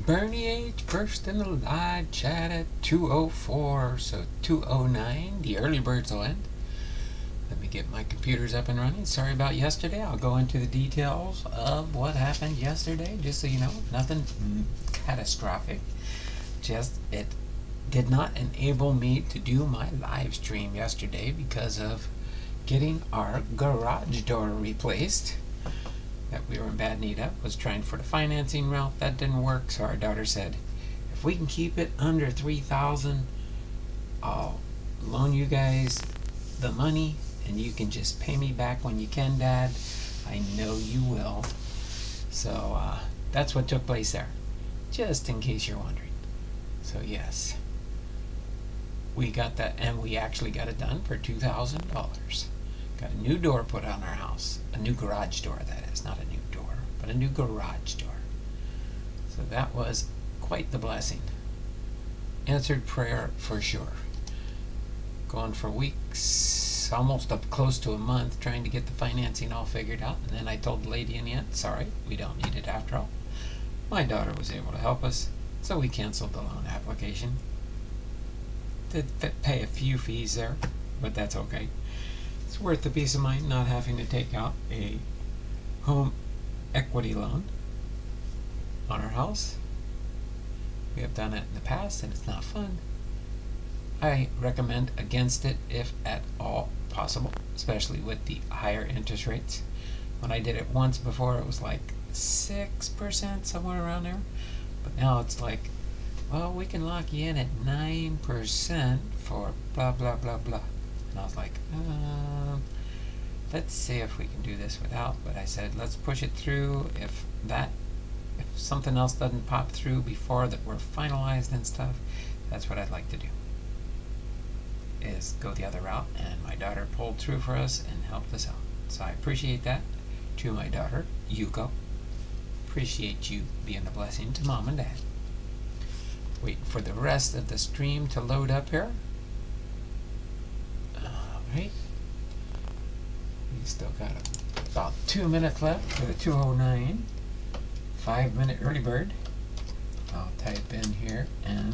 Bernie H. First in the live chat at 2:04, so 2:09. The early birds will end. Let me get my computers up and running. Sorry about yesterday. I'll go into the details of what happened yesterday, just so you know. Nothing catastrophic. Just it did not enable me to do my live stream yesterday because of getting our garage door replaced that we were in bad need of. Was trying for the financing route. That didn't work, so our daughter said, if we can keep it under $3,000, I'll loan you guys the money and you can just pay me back when you can, Dad. I know you will. So that's what took place there, just in case you're wondering. So yes, we got that, and we actually got it done for $2,000. Got a new door put on our house. A new garage door, that is. Not a new door, but a new garage door. So that was quite the blessing. Answered prayer for sure. Going for weeks, almost up close to a month, trying to get the financing all figured out. And then I told the lady in the end, sorry, we don't need it after all. My daughter was able to help us, so we canceled the loan application. Did pay a few fees there, but that's okay. It's worth the peace of mind not having to take out a home equity loan on our house. We have done it in the past and it's not fun. I recommend against it if at all possible, especially with the higher interest rates. When I did it once before, it was like 6%, somewhere around there. But now it's like, well, we can lock you in at 9% for blah, blah, blah, blah. And I was like, let's see if we can do this without. But I said, let's push it through. If something else doesn't pop through before that we're finalized and stuff, that's what I'd like to do, is go the other route. And my daughter pulled through for us and helped us out. So I appreciate that to my daughter, Yuko. Appreciate you being a blessing to Mom and Dad. Waiting for the rest of the stream to load up here. Alright. We still got about 2 minutes left for the 2:09. 5-minute early bird. I'll type in here and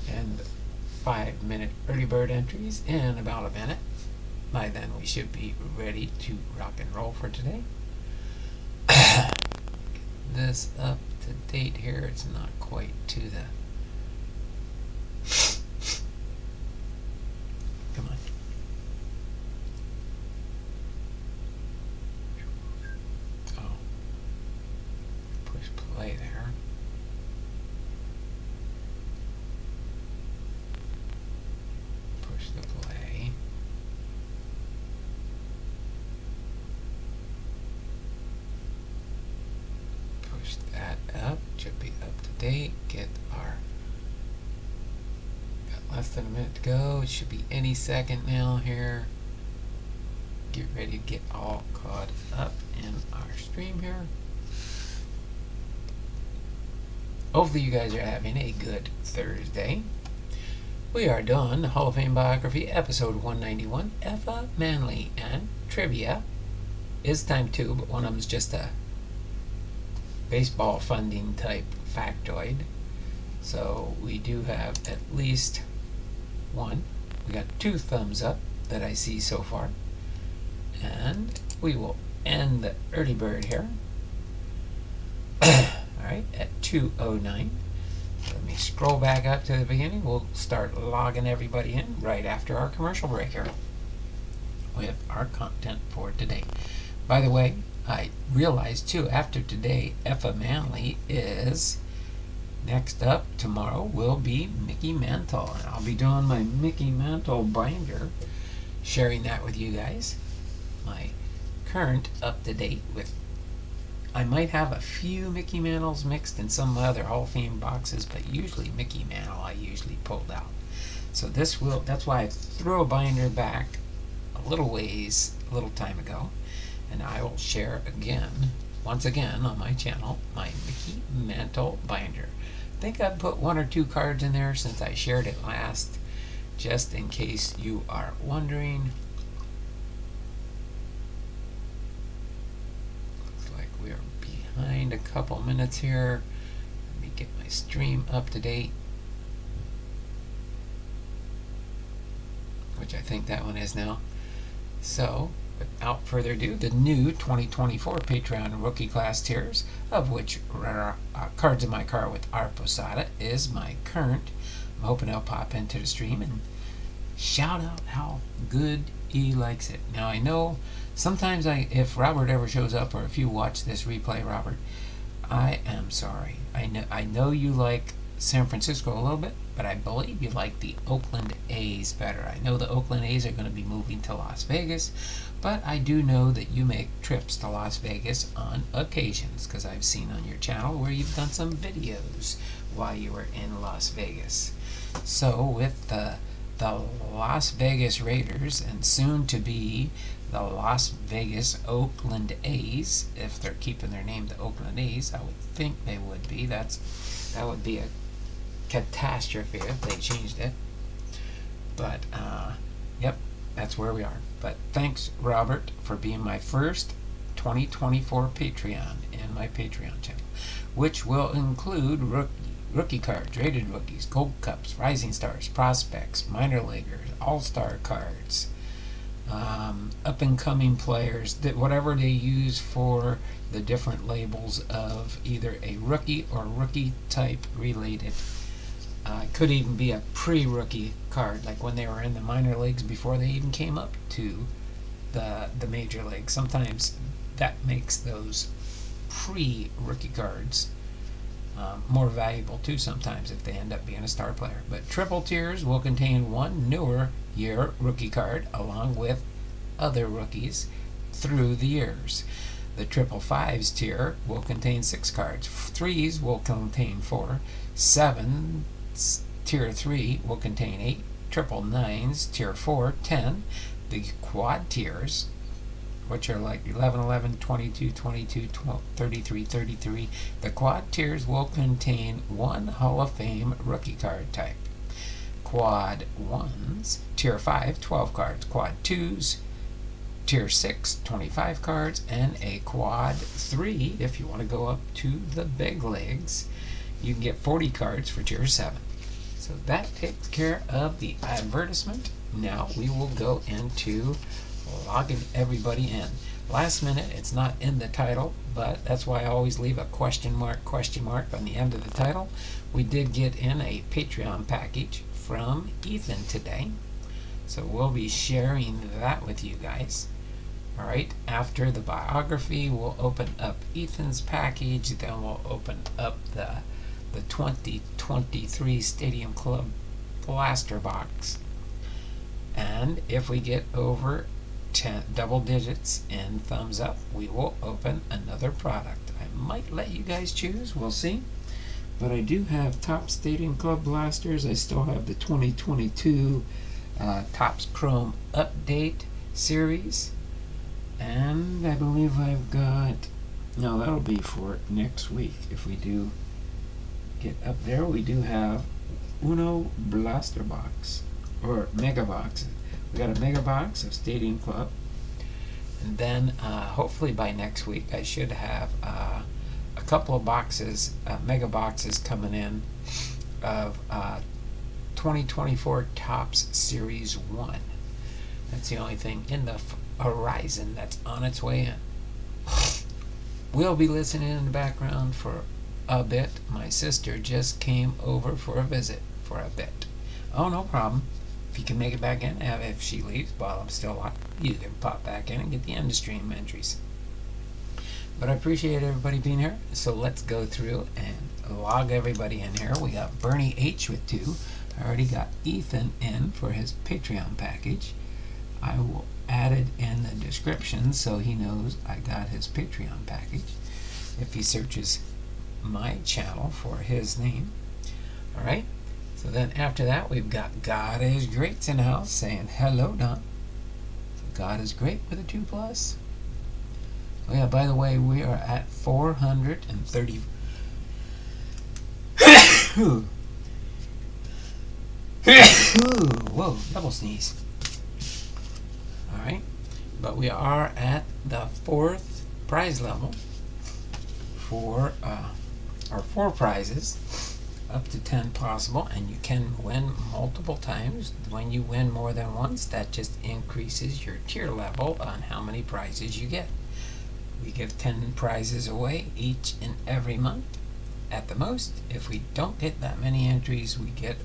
and 5-minute early bird entries in about a minute. By then we should be ready to rock and roll for today. This up to date here. It's not quite to the... Come on. Oh. Push play there. Push the play. That up, should be up to date. Get our, got less than a minute to go. It should be any second now here. Get ready to get all caught up in our stream here. Hopefully you guys are having a good Thursday. We are doing the Hall of Fame Biography, episode 191, EFFA Manley, and trivia is time 2, but one of them is just a baseball funding type factoid. So we do have at least one. We got 2 thumbs up that I see so far. And we will end the early bird here. Alright, at 2:09. Let me scroll back up to the beginning. We'll start logging everybody in right after our commercial break here with our content for today. By the way, I realized too, after today, EFFA Manley is next up. Tomorrow will be Mickey Mantle, and I'll be doing my Mickey Mantle binder, sharing that with you guys. My current up to date with, I might have a few Mickey Mantles mixed in some other Hall of Fame boxes, but usually Mickey Mantle I usually pulled out. So this will, that's why I threw a binder back a little ways, a little time ago. And I will share again, once again on my channel, my Mickey Mantle binder. think I put 1 or 2 cards in there since I shared it last, just in case you are wondering. Looks like we are behind a couple minutes here. Let me get my stream up to date, which I think that one is now. So, without further ado, the new 2024 Patreon rookie class tiers, of which Cards in My Car with R. Posada is my current. I'm hoping he'll pop into the stream and shout out how good he likes it. Now, I know sometimes if Robert ever shows up, or if you watch this replay, Robert, I am sorry. I know you like San Francisco a little bit, but I believe you like the Oakland A's better. I know the Oakland A's are going to be moving to Las Vegas, but I do know that you make trips to Las Vegas on occasions, because I've seen on your channel where you've done some videos while you were in Las Vegas. So with the Las Vegas Raiders, and soon to be the Las Vegas Oakland A's, if they're keeping their name the Oakland A's, I would think they would be. That would be a catastrophe if they changed it. But yep, that's where we are. But thanks, Robert, for being my first 2024 Patreon in my Patreon channel, which will include rookie cards, rated rookies, gold cups, rising stars, prospects, minor leaguers, all-star cards, up and coming players, that whatever they use for the different labels of either a rookie or rookie type related. Could even be a pre-rookie card, like when they were in the minor leagues before they even came up to the major leagues. Sometimes that makes those pre-rookie cards more valuable too, sometimes, if they end up being a star player. But triple tiers will contain 1 newer year rookie card along with other rookies through the years. The triple fives tier will contain 6 cards. 3s will contain 4. 7 tier 3 will contain 8. Triple nines tier 4, 10. The quad tiers, which are like 11, 11, 22, 22, 12, 33, 33. The quad tiers will contain 1 Hall of Fame rookie card type. Quad 1s, tier 5, 12 cards. Quad 2s, tier 6, 25 cards. And a quad 3, if you want to go up to the big leagues, you can get 40 cards for tier 7. So that takes care of the advertisement. Now we will go into logging everybody in. Last minute, it's not in the title, but that's why I always leave a question mark on the end of the title. We did get in a Patreon package from Ethan today, so we'll be sharing that with you guys. Alright, after the biography, we'll open up Ethan's package, then we'll open up the 2023 Stadium Club blaster box. And if we get over double digits in thumbs up, we will open another product. I might let you guys choose, we'll see. But I do have Topps Stadium Club blasters. I still have the 2022 Topps Chrome Update series. And I believe I've got, no, that'll be for next week. If we do get up there, we do have Uno Blaster Box, or Mega Box. We got a Mega Box of Stadium Club. And then hopefully by next week I should have a couple of boxes, Mega Boxes coming in of 2024 Topps Series 1. That's the only thing in the horizon that's on its way in. We'll be listening in the background for a bit. My sister just came over for a visit for a bit. Oh, no problem. If you can make it back in, if she leaves while I'm still on, you can pop back in and get the end of stream entries. But I appreciate everybody being here, so let's go through and log everybody in here. We got Bernie H with 2. I already got Ethan in for his Patreon package. I will add it in the description so he knows I got his Patreon package if he searches my channel for his name. Alright, so then after that we've got God is Great in the house saying hello, Don. God is Great with a 2+. Oh yeah, by the way, we are at 430 Whoa, double sneeze. Alright, but we are at the 4th prize level for our 4 prizes, up to 10 possible, and you can win multiple times. When you win more than once, that just increases your tier level on how many prizes you get. We give 10 prizes away each and every month at the most. If we don't get that many entries, we get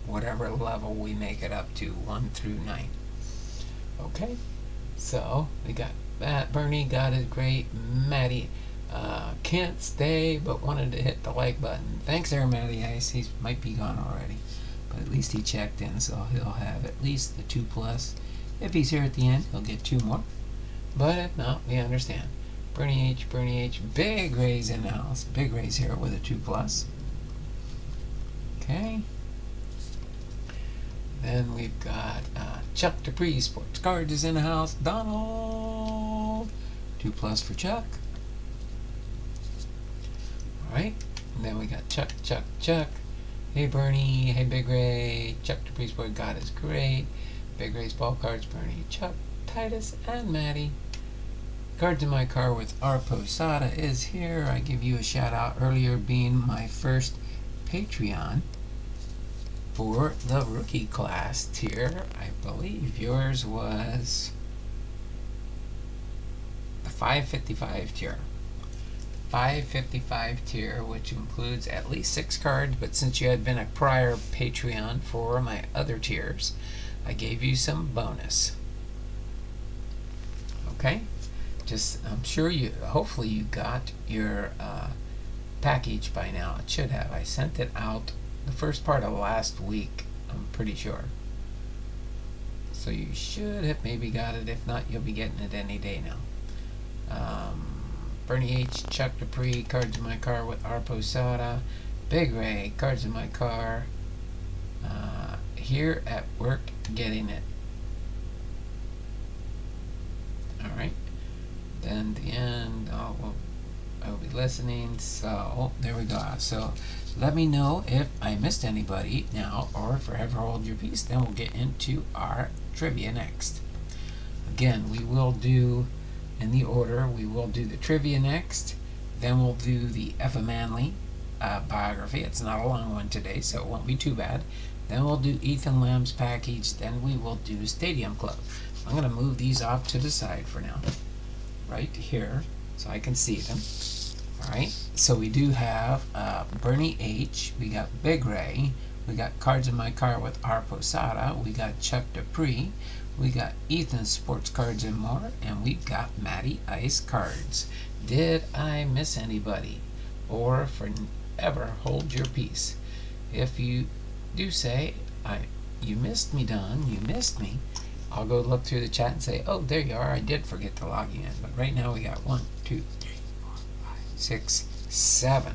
whatever level we make it up to, 1 through 9. Okay, so we got that. Bernie got it, great. Maddie can't stay but wanted to hit the like button. Thanks there, Matty Ice. He might be gone already, but at least he checked in, so he'll have at least the 2+. If he's here at the end, he'll get 2 more, but if not, we understand. Bernie H, Big Ray's in the house. Big Ray's here with a 2+. Okay. Then we've got Chuck Dupree, Sports Cards is in the house. Donald, 2+ for Chuck. Alright, and then we got Chuck. Hey Bernie, hey Big Ray. Chuck Dupree, Sports God is great. Big Ray's Ball Cards, Bernie, Chuck, Titus, and Maddie. Cards in My Car with R. Posada is here. I give you a shout out earlier, being my first Patreon for the rookie class tier. I believe yours was the 555 tier. 555 tier, which includes at least 6 cards, but since you had been a prior Patreon for my other tiers, I gave you some bonus. Okay? I'm sure hopefully you got your package by now. It should have. I sent it out the first part of last week, I'm pretty sure. So you should have maybe got it. If not, you'll be getting it any day now. Bernie H, Chuck Dupree, Cards in My Car with R. Posada. Big Ray, Cards in My Car. Here at work, getting it. Alright. Then the end, I'll be listening. So there we go. So let me know if I missed anybody now, or forever hold your peace. Then we'll get into our trivia next. Again, we will do in the order. We will do the trivia next, then we'll do the EFFA Manley biography. It's not a long one today, so it won't be too bad. Then we'll do Ethan Lamb's package. Then we will do Stadium Club. I'm going to move these off to the side for now, right here, so I can see them. Alright, so we do have Bernie H, we got Big Ray, we got Cards in My Car with R. Posada, we got Chuck Dupree, we got Ethan Sports Cards and More, and we've got Matty Ice Cards. Did I miss anybody? Or forever hold your peace. If you do say, you missed me, Don, you missed me, I'll go look through the chat and say, oh, there you are, I did forget to log you in. But right now we got 1, 2, 3, 4, 5, 6, 7.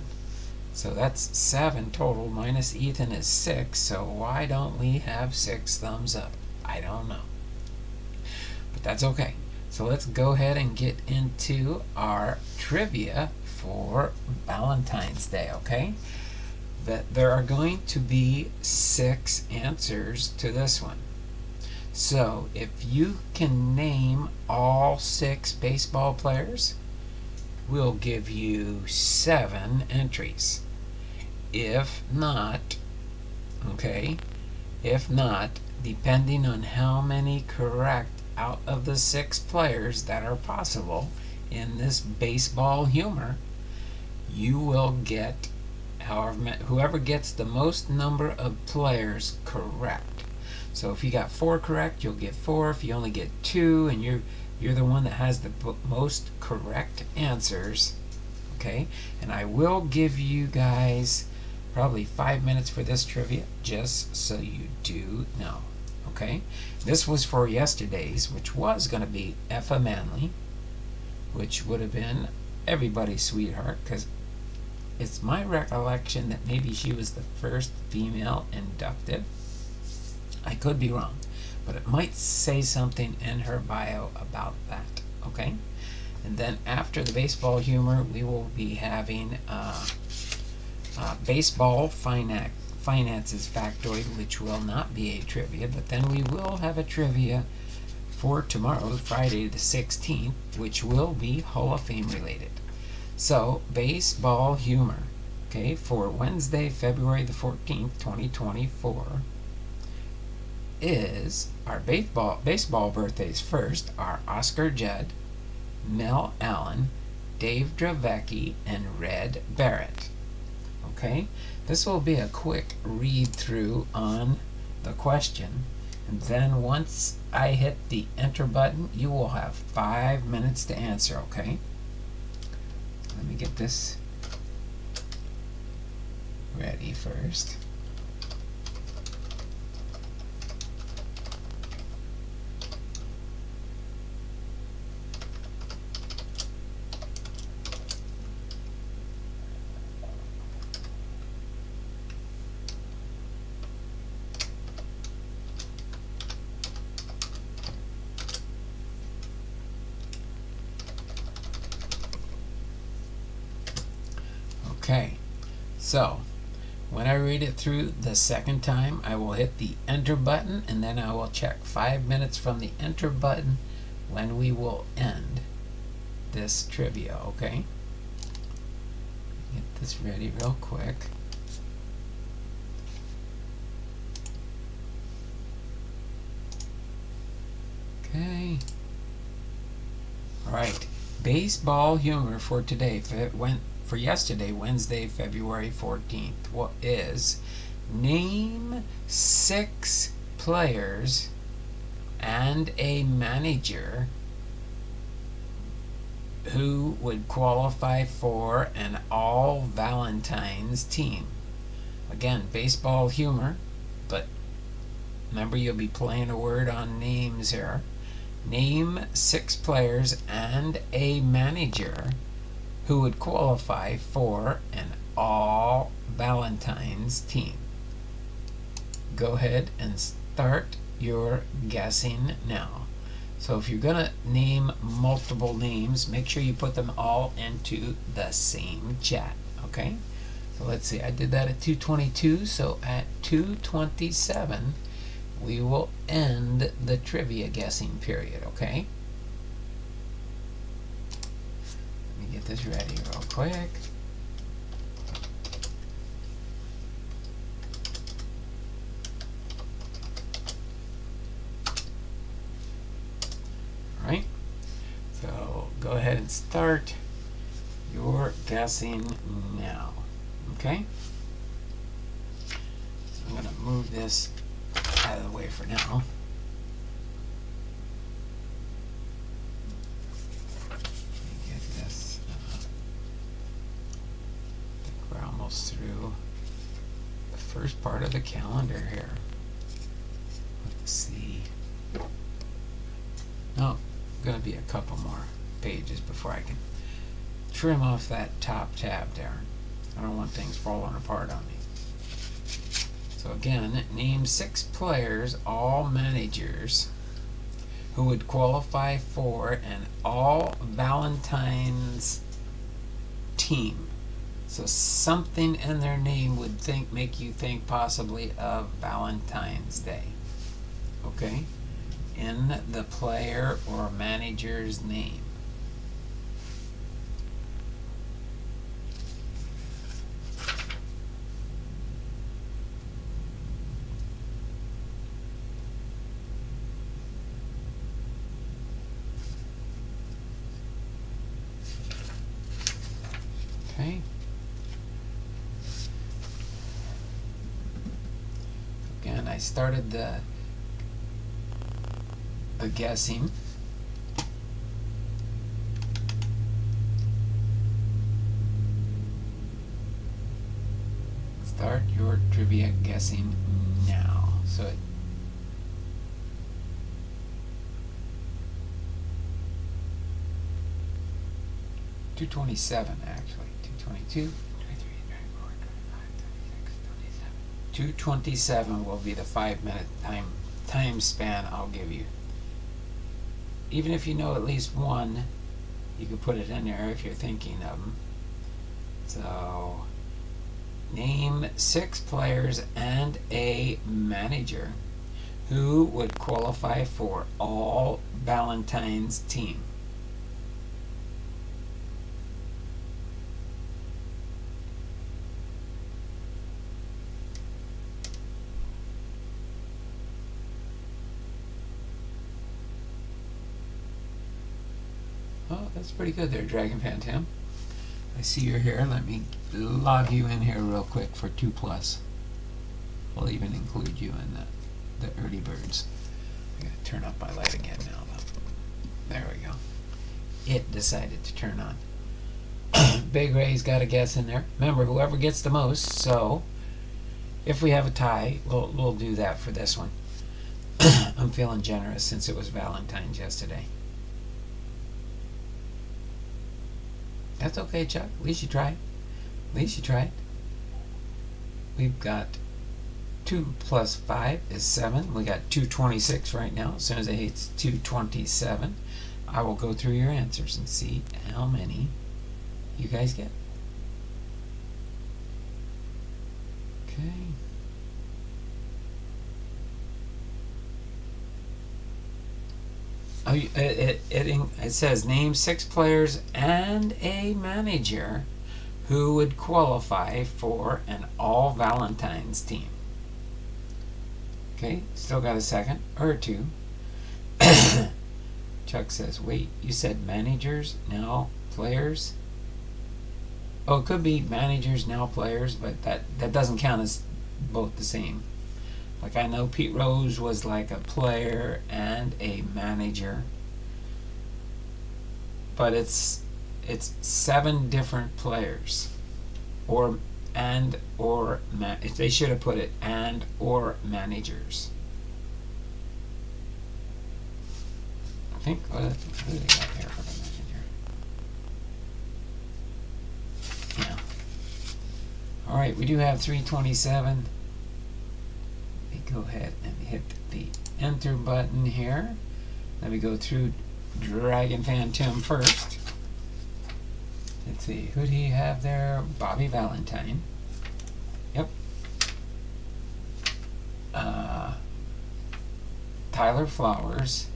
So that's 7 total, minus Ethan is 6, so why don't we have 6 thumbs up? I don't know. But that's okay. So let's go ahead and get into our trivia for Valentine's Day, okay? That there are going to be 6 answers to this one. So if you can name all 6 baseball players, we'll give you 7 entries. If not, okay, if not, depending on how many correct out of the 6 players that are possible in this baseball humor, you will get whoever gets the most number of players correct. So if you got 4 correct, you'll get 4. If you only get 2 and you're the one that has the most correct answers, okay? And I will give you guys probably 5 minutes for this trivia, just so you do know, okay? This was for yesterday's, which was going to be EFFA Manley, which would have been everybody's sweetheart, because it's my recollection that maybe she was the first female inducted. I could be wrong, but it might say something in her bio about that, okay? And then after the baseball humor, we will be having Baseball finances factoid, which will not be a trivia, but then we will have a trivia for tomorrow, Friday the 16th, which will be Hall of Fame related. So, baseball humor, okay, for Wednesday, February the 14th, 2024, is our baseball birthdays first are Oscar Judd, Mel Allen, Dave Dravecki, and Red Barrett. Okay, this will be a quick read through on the question, and then once I hit the enter button, you will have 5 minutes to answer. Okay, let me get this ready first. Okay, so when I read it through the second time, I will hit the enter button, and then I will check 5 minutes from the enter button when we will end this trivia. Okay, get this ready real quick. Okay, all right, baseball humor for today. For yesterday, Wednesday, February 14th, what is name 6 players and a manager who would qualify for an all-Valentines team. Again, baseball humor, but remember you'll be playing a word on names here. Name 6 players and a manager who would qualify for an all-Valentines team. Go ahead and start your guessing now. So if you're going to name multiple names, make sure you put them all into the same chat. Okay? So let's see. I did that at 2:22, so at 2:27, we will end the trivia guessing period. Okay? Get this ready real quick. All right, so go ahead and start your guessing now. Okay, so I'm going to move this out of the way for now. Through the first part of the calendar here. Let's see. Oh, gonna be a couple more pages before I can trim off that top tab there. I don't want things falling apart on me. So again, name 6 players, all managers, who would qualify for an all-Valentines team. So something in their name would make you think possibly of Valentine's Day. Okay? In the player or manager's name. Okay? Again, I started the guessing. Start your trivia guessing now. So 2:27 actually. 2:22, 2:27 will be the 5-minute time span I'll give you. Even if you know at least one, you could put it in there if you're thinking of them. So Name 6 players and a manager who would qualify for all Valentine's team. Oh, that's pretty good there, Dragon Phantom. I see you're here. Let me log you in here real quick for 2+. We'll even include you in the early birds. I'm going to turn up my light again now, though. There we go. It decided to turn on. Big Ray's got a guess in there. Remember, whoever gets the most, so if we have a tie, we'll do that for this one. I'm feeling generous since it was Valentine's yesterday. That's okay, Chuck. At least you tried. At least you tried. We've got 2 plus 5 is 7. We got 226 right now. As soon as it hits 227, I will go through your answers and see how many you guys get. Okay. Oh, it says name 6 players and a manager who would qualify for an all Valentine's team. Okay, still got a second or two. Chuck says, wait, you said managers, now players? Oh, it could be managers, now players, but that doesn't count as both the same. Like I know Pete Rose was like a player and a manager, but it's 7 different players, they should have put it and or managers. I think what do they got there for the manager? Yeah. All right, we do have 327. Go ahead and hit the enter button here. Let me go through Dragon Phantom first. Let's see, who do you have there? Bobby Valentine. Yep. Tyler Flowers.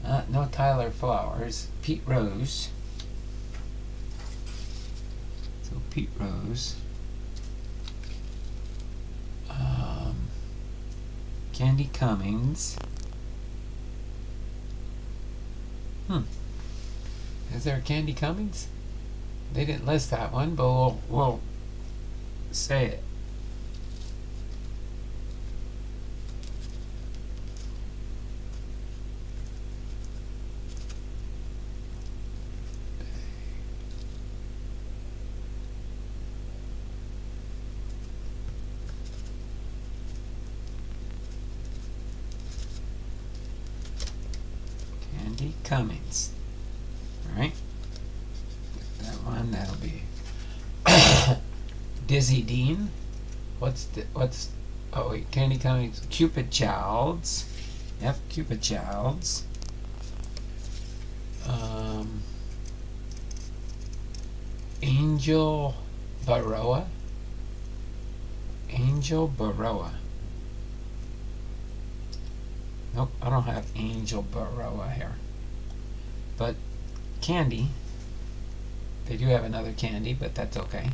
No Tyler Flowers. Pete Rose. So Pete Rose. Candy Cummings. Is there a Candy Cummings? They didn't list that one, but we'll say it. Cummings. Alright. That one, that'll be Dizzy Dean. Oh wait, Candy Cummings. Cupid Childs. Yep, Cupid Childs. Angel Baroa. Angel Baroa. Nope, I don't have Angel Baroa here. But Candy, they do have another Candy, but that's okay.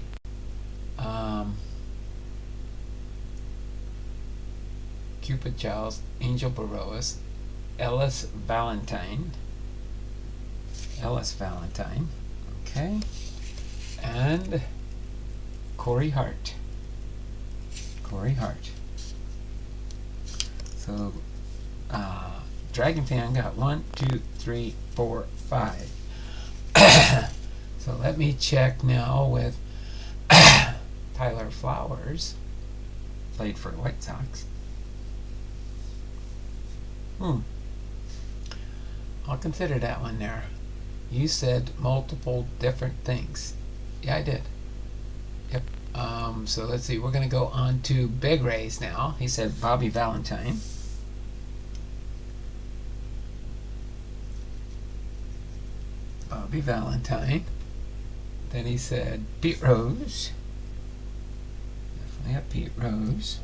Cupid Childs, Angel Baroas, Ellis Valentine, okay, and Corey Hart. So, Dragon Fan got 1, 2, 3, 4, 5. So let me check now with Tyler Flowers. Played for White Sox. I'll consider that one there. You said multiple different things. Yeah, I did. Yep. So let's see. We're going to go on to Big Ray's now. He said Bobby Valentine. Bobby Valentine. Then he said Pete Rose. We have Pete Rose.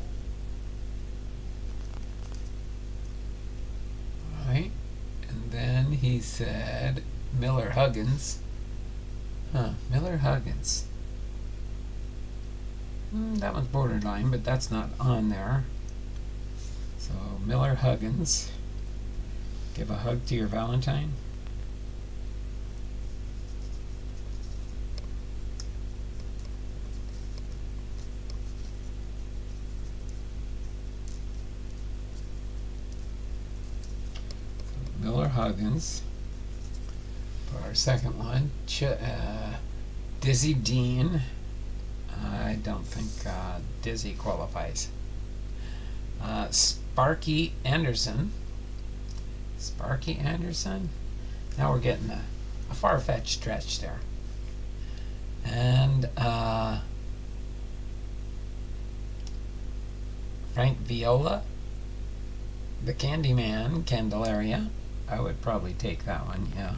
Right. And then he said Miller Huggins. Miller Huggins. That one's borderline, but that's not on there. So Miller Huggins. Give a hug to your Valentine. Miller Huggins. For our second one, Dizzy Dean. I don't think Dizzy qualifies. Sparky Anderson. Sparky Anderson. Now we're getting a far-fetched stretch there. And Frank Viola. The Candyman, Candelaria. I would probably take that one, yeah.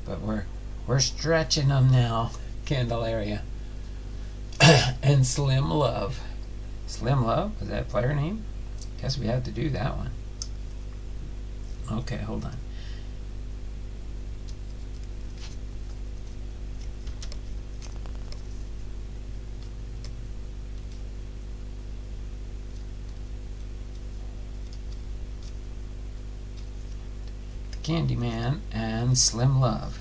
But we're stretching them now, Candelaria. And Slim Love. Slim Love, was that player name? Guess we had to do that one. Okay, hold on. Candyman and Slim Love.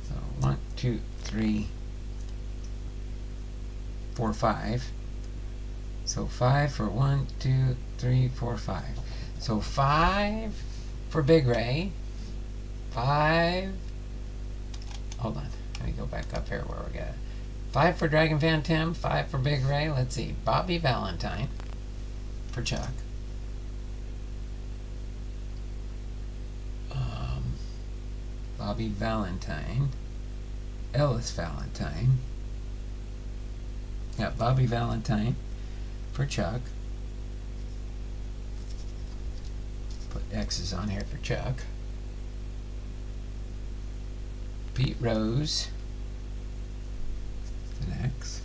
So 1, 2, 3, 4, 5. So 5 for 1, 2, 3, 4, 5. So 5 for Big Ray. 5. Hold on. Let me go back up here where we got it. 5 for Dragon Fan Tim, 5 for Big Ray. Let's see. Bobby Valentine for Chuck. Bobby Valentine. Ellis Valentine. Yeah, Bobby Valentine for Chuck. Put X's on here for Chuck. Pete Rose. X.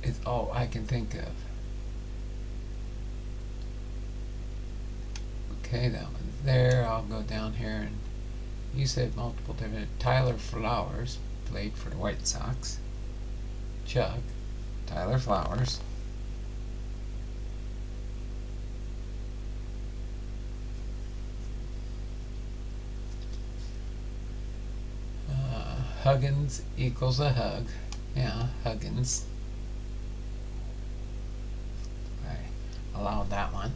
It's all I can think of. Okay, that one's there. I'll go down here, and you said multiple different. Tyler Flowers played for the White Sox. Chuck. Tyler Flowers. Huggins equals a hug. Yeah, Huggins. I allowed that one.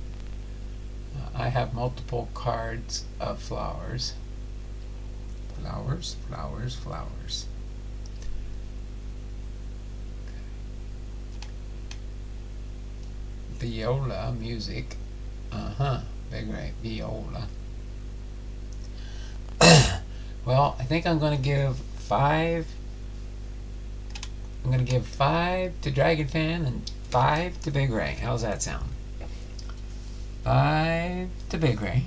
I have multiple cards of flowers. Flowers, flowers, flowers. Viola music. Big Ray, viola. Well, I think I'm going to give 5. I'm going to give 5 to Dragon Fan and 5 to Big Ray. How's that sound? 5 to Big Ray.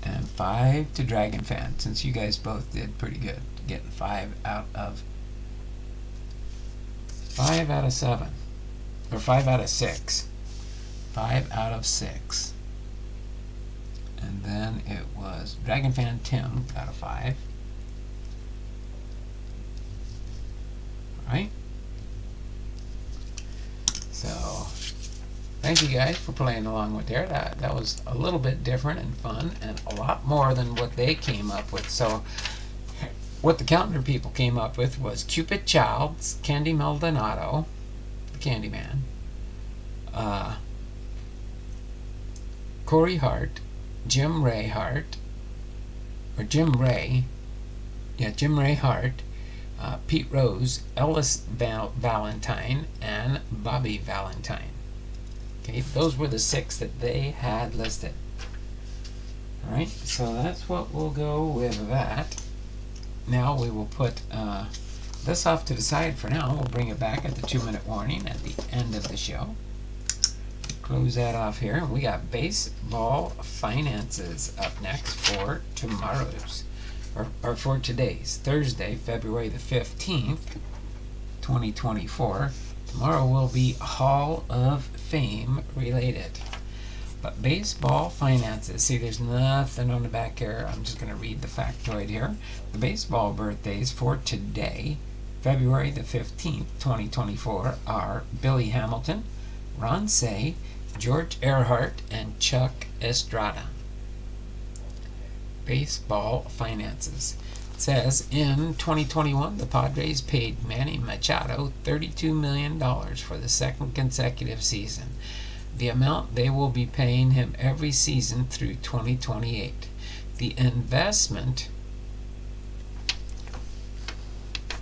And 5 to Dragon Fan, since you guys both did pretty good. Getting 5 out of 7. Or 5 out of 6. 5 out of 6. And then it was Dragon Fan Tim got a 5. Alright. So, thank you guys for playing along with there. That was a little bit different and fun, and a lot more than what they came up with. So, what the Counter people came up with was Cupid Childs, Candy Maldonado, the Candyman, Corey Hart, Jim Ray Hart, or Jim Ray, yeah, Jim Ray Hart, Pete Rose, Ellis Valentine, and Bobby Valentine. Okay, those were the 6 that they had listed. Alright, so that's what we'll go with that. Now we will put this off to the side for now. We'll bring it back at the 2-minute warning at the end of the show. Close that off here. We got baseball finances up next for tomorrow's, or for today's, Thursday, February the 15th, 2024. Tomorrow will be Hall of Fame related. But baseball finances, see there's nothing on the back here. I'm just going to read the factoid here. The baseball birthdays for today, February the 15th, 2024, are Billy Hamilton, Ron Say, George Earhart, and Chuck Estrada. Baseball finances. It says, in 2021, the Padres paid Manny Machado $32 million for the second consecutive season, the amount they will be paying him every season through 2028. The investment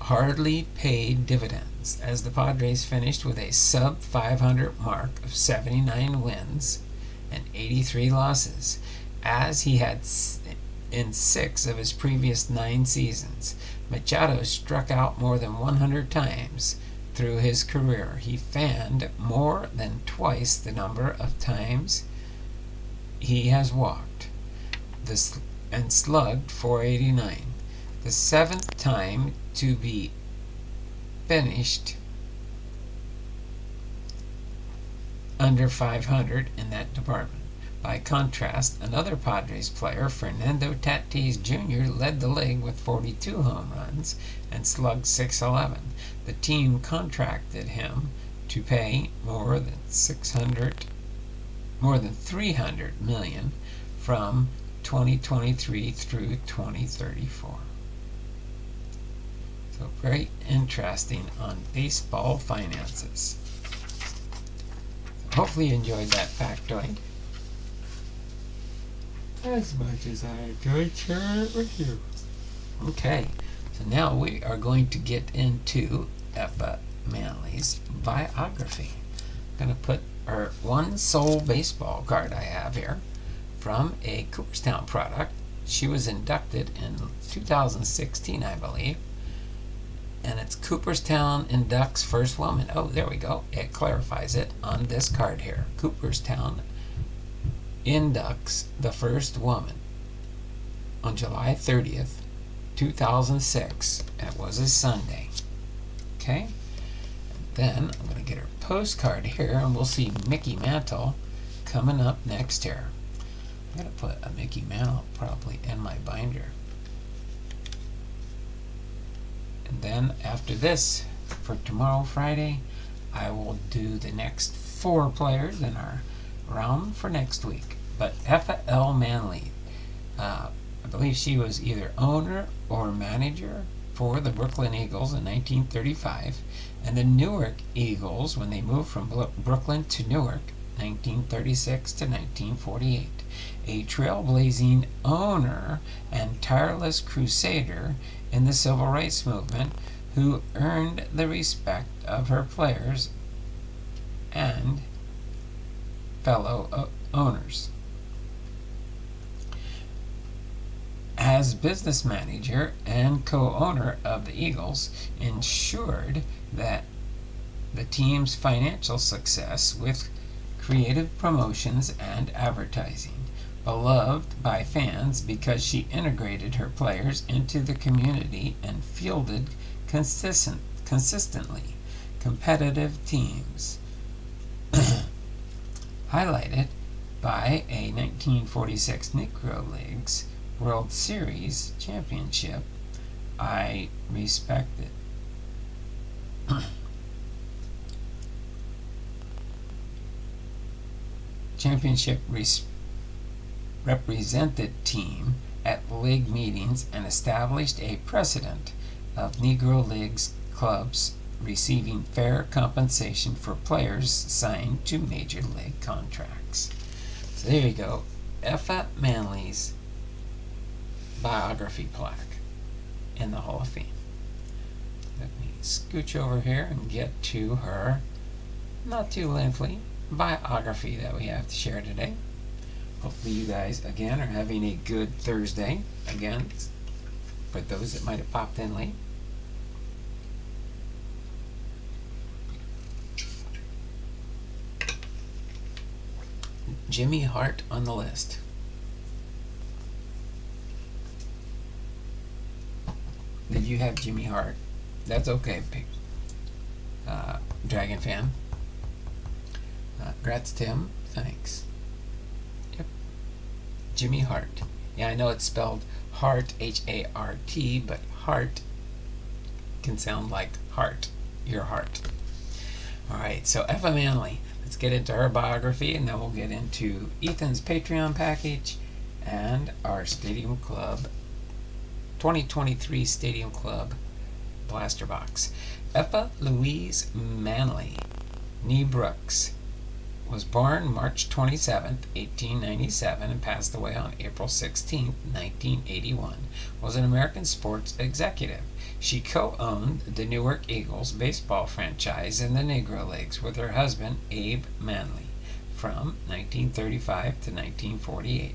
hardly paid dividends, as the Padres finished with a sub-500 mark of 79 wins and 83 losses, as he had in 6 of his previous 9 seasons. Machado struck out more than 100 times through his career. He fanned more than twice the number of times he has walked, and slugged .489. The 7th time to be finished under 500 in that department. By contrast, another Padres player, Fernando Tatis Jr., led the league with 42 home runs and slugged .611. The team contracted him to pay more than $300 million from 2023 through 2034. So very interesting on baseball finances. Hopefully you enjoyed that factoid as much as I enjoyed sharing it with you. Okay, so now we are going to get into EFFA Manley's biography. I'm going to put her one sole baseball card I have here from a Cooperstown product. She was inducted in 2016, I believe. And it's Cooperstown inducts first woman. Oh, there we go. It clarifies it on this card here. Cooperstown inducts the first woman on July 30th, 2006. It was a Sunday. Okay? And then I'm going to get her postcard here, and we'll see Mickey Mantle coming up next here. I'm going to put a Mickey Mantle probably in my binder. And then after this, for tomorrow, Friday, I will do the next 4 players in our round for next week. But EFFA Manley, I believe she was either owner or manager for the Brooklyn Eagles in 1935, and the Newark Eagles when they moved from Brooklyn to Newark, 1936 to 1948. A trailblazing owner and tireless crusader in the civil rights movement who earned the respect of her players and fellow owners. As business manager and co-owner of the Eagles, ensured that the team's financial success with creative promotions and advertising. Beloved by fans because she integrated her players into the community and fielded consistently competitive teams. Highlighted by a 1946 Negro Leagues World Series championship, I respect it. Championship represented team at league meetings and established a precedent of Negro Leagues clubs receiving fair compensation for players signed to major league contracts. So there you go, EFFA Manley's biography plaque in the Hall of Fame. Let me scooch over here and get to her not too lengthy biography that we have to share today. Hopefully you guys again are having a good Thursday. Again, for those that might have popped in late. Jimmy Hart on the list. Did you have Jimmy Hart? That's okay, Dragon fan. Grats, Tim. Thanks. Yep. Jimmy Hart. Yeah, I know it's spelled Hart, H-A-R-T, but Hart can sound like heart, your heart. Alright, so EFFA Manley. Let's get into her biography, and then we'll get into Ethan's Patreon package and our Stadium Club 2023 Stadium Club blaster box. EFFA Louise Manley, nee Brooks, was born March 27, 1897, and passed away on April 16, 1981. Was an American sports executive. She co-owned the Newark Eagles baseball franchise in the Negro Leagues with her husband, Abe Manley, from 1935 to 1948.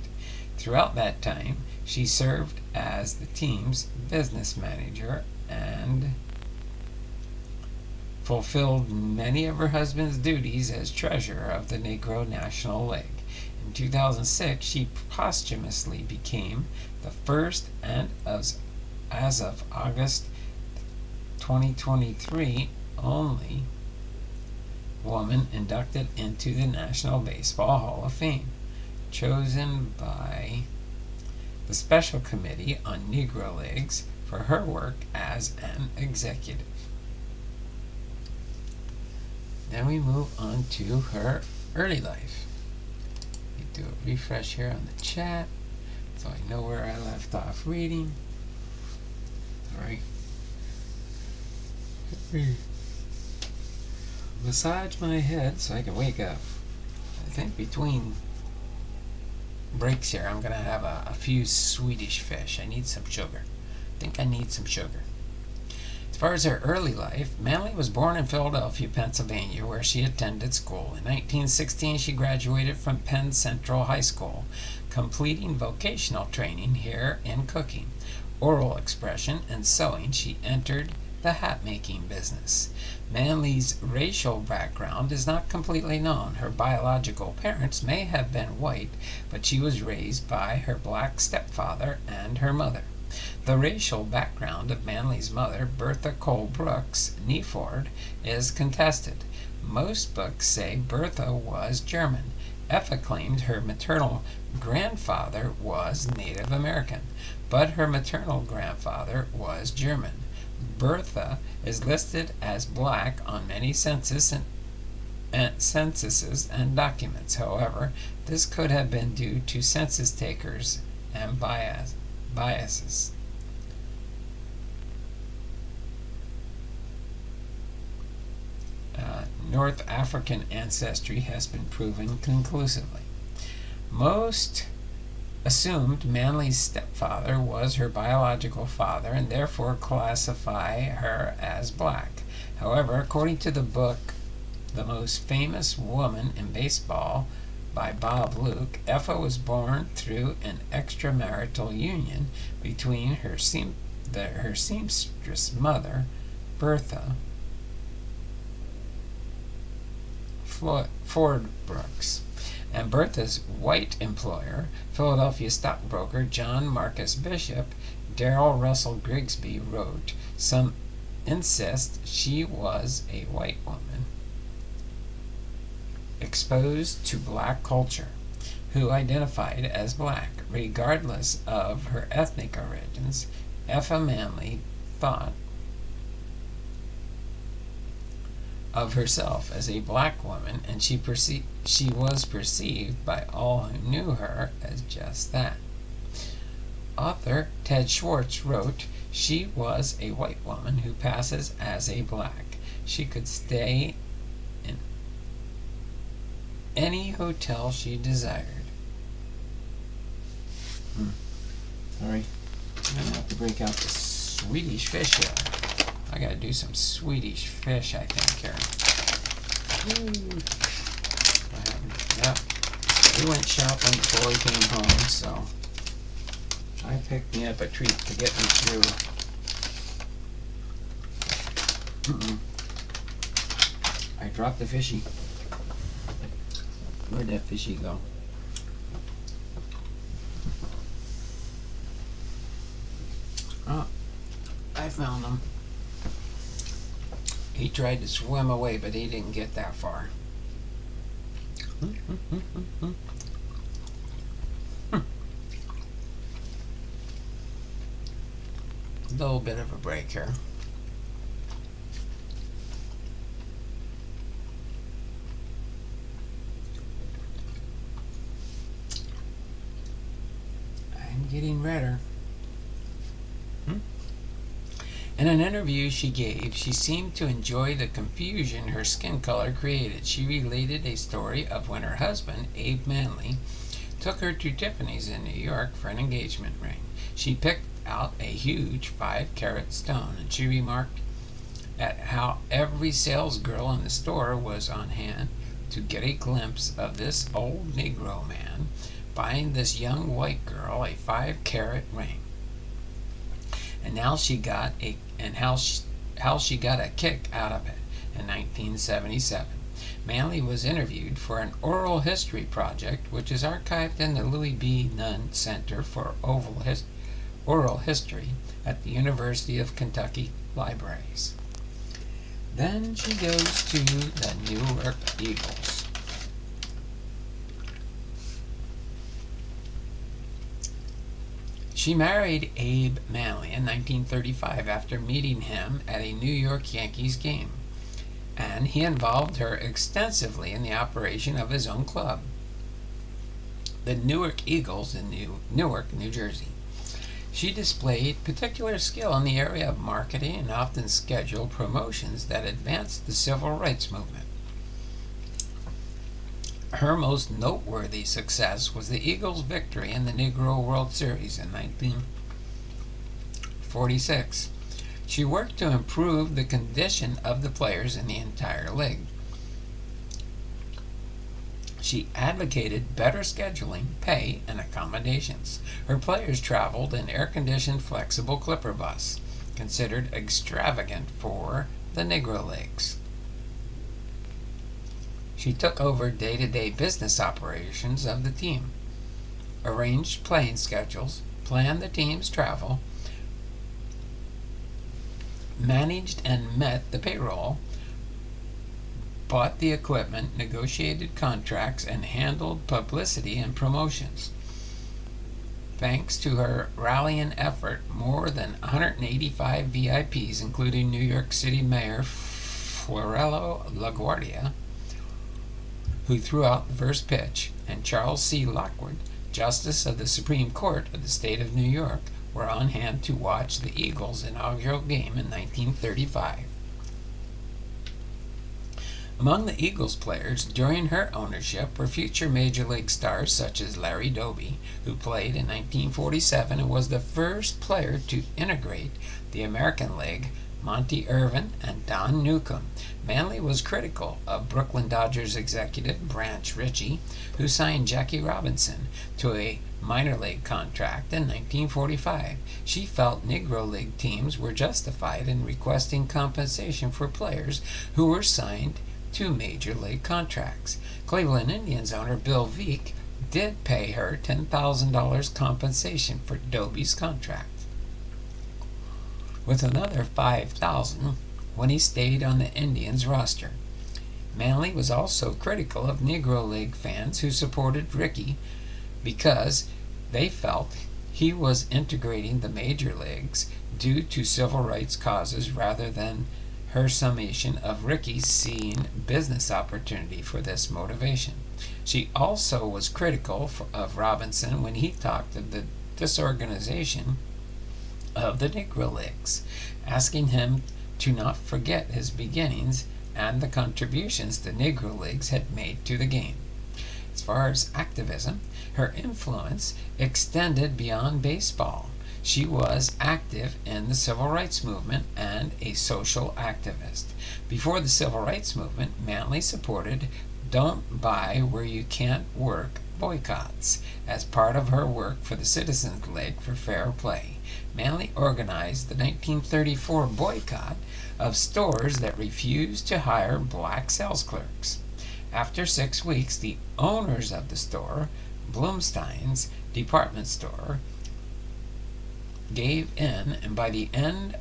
Throughout that time, she served as the team's business manager and fulfilled many of her husband's duties as treasurer of the Negro National League. In 2006, she posthumously became the first and, as of August 2023, only woman inducted into the National Baseball Hall of Fame, chosen by the Special Committee on Negro Leagues for her work as an executive. Then we move on to her early life. Let me do a refresh here on the chat so I know where I left off reading. Alright. Massage my head so I can wake up. I think between breaks here I'm going to have a few Swedish fish. I need some sugar. I think I need some sugar. As far as her early life, Manley was born in Philadelphia, Pennsylvania, where she attended school. In 1916, she graduated from Penn Central High School, completing vocational training here in cooking, oral expression, and sewing. She entered the hat-making business. Manley's racial background is not completely known. Her biological parents may have been white, but she was raised by her black stepfather and her mother. The racial background of Manley's mother, Bertha Cole Brooks, nee Ford, is contested. Most books say Bertha was German. EFFA claimed her maternal grandfather was Native American, but her maternal grandfather was German. Bertha is listed as black on many censuses and documents. However, this could have been due to census takers and biases. North African ancestry has been proven conclusively. Most assumed Manley's stepfather was her biological father and therefore classify her as black. However, according to the book The Most Famous Woman in Baseball by Bob Luke, EFFA was born through an extramarital union between her seamstress mother, Bertha Ford Brooks, and Bertha's white employer, Philadelphia stockbroker John Marcus Bishop. Darrell Russell Grigsby wrote, "Some insist she was a white woman exposed to black culture, who identified as black. Regardless of her ethnic origins, EFFA Manley thought of herself as a black woman, and she was perceived by all who knew her as just that." Author Ted Schwartz wrote, "She was a white woman who passes as a black. She could stay in any hotel she desired." Sorry, I'm gonna have to break out the Swedish fish here. I gotta do some Swedish fish, I think, here. Yep. We went shopping before we came home, so I picked me up a treat to get me through. I dropped the fishy. Where'd that fishy go? Oh, I found him. He tried to swim away, but he didn't get that far. A little bit of a break here. I'm getting redder. In an interview she gave, she seemed to enjoy the confusion her skin color created. She related a story of when her husband, Abe Manley, took her to Tiffany's in New York for an engagement ring. She picked out a huge 5-carat stone, and she remarked at how every salesgirl in the store was on hand to get a glimpse of this old Negro man buying this young white girl a 5-carat ring. And how she got a kick out of it. In 1977, Manley was interviewed for an oral history project, which is archived in the Louis B. Nunn Center for Oral History at the University of Kentucky Libraries. Then she goes to the Newark Eagles. She married Abe Manley in 1935 after meeting him at a New York Yankees game, and he involved her extensively in the operation of his own club, the Newark Eagles in Newark, New Jersey. She displayed particular skill in the area of marketing and often scheduled promotions that advanced the civil rights movement. Her most noteworthy success was the Eagles' victory in the Negro World Series in 1946. She worked to improve the condition of the players in the entire league. She advocated better scheduling, pay, and accommodations. Her players traveled in air-conditioned flexible Clipper bus, considered extravagant for the Negro Leagues. She took over day-to-day business operations of the team, arranged playing schedules, planned the team's travel, managed and met the payroll, bought the equipment, negotiated contracts, and handled publicity and promotions. Thanks to her rallying effort, more than 185 VIPs, including New York City Mayor Fiorello LaGuardia, who threw out the first pitch, and Charles C. Lockwood, Justice of the Supreme Court of the State of New York, were on hand to watch the Eagles' inaugural game in 1935. Among the Eagles players during her ownership were future Major League stars such as Larry Doby, who played in 1947 and was the first player to integrate the American League, Monty Irvin, and Don Newcombe. Manley was critical of Brooklyn Dodgers executive Branch Rickey, who signed Jackie Robinson to a minor league contract in 1945. She felt Negro League teams were justified in requesting compensation for players who were signed to major league contracts. Cleveland Indians owner Bill Veeck did pay her $10,000 compensation for Doby's contract, with another $5,000 when he stayed on the Indians roster. Manley was also critical of Negro League fans who supported Rickey because they felt he was integrating the major leagues due to civil rights causes rather than her summation of Rickey seeing business opportunity for this motivation. She also was critical of Robinson when he talked of the disorganization of the Negro Leagues, asking him to not forget his beginnings and the contributions the Negro Leagues had made to the game. As far as activism, her influence extended beyond baseball. She was active in the civil rights movement and a social activist. Before the civil rights movement, Manley supported Don't Buy Where You Can't Work boycotts as part of her work for the Citizens League for Fair Play. Manley organized the 1934 boycott of stores that refused to hire black sales clerks. After 6 weeks, the owners of the store, Blumstein's department store, gave in, and by the end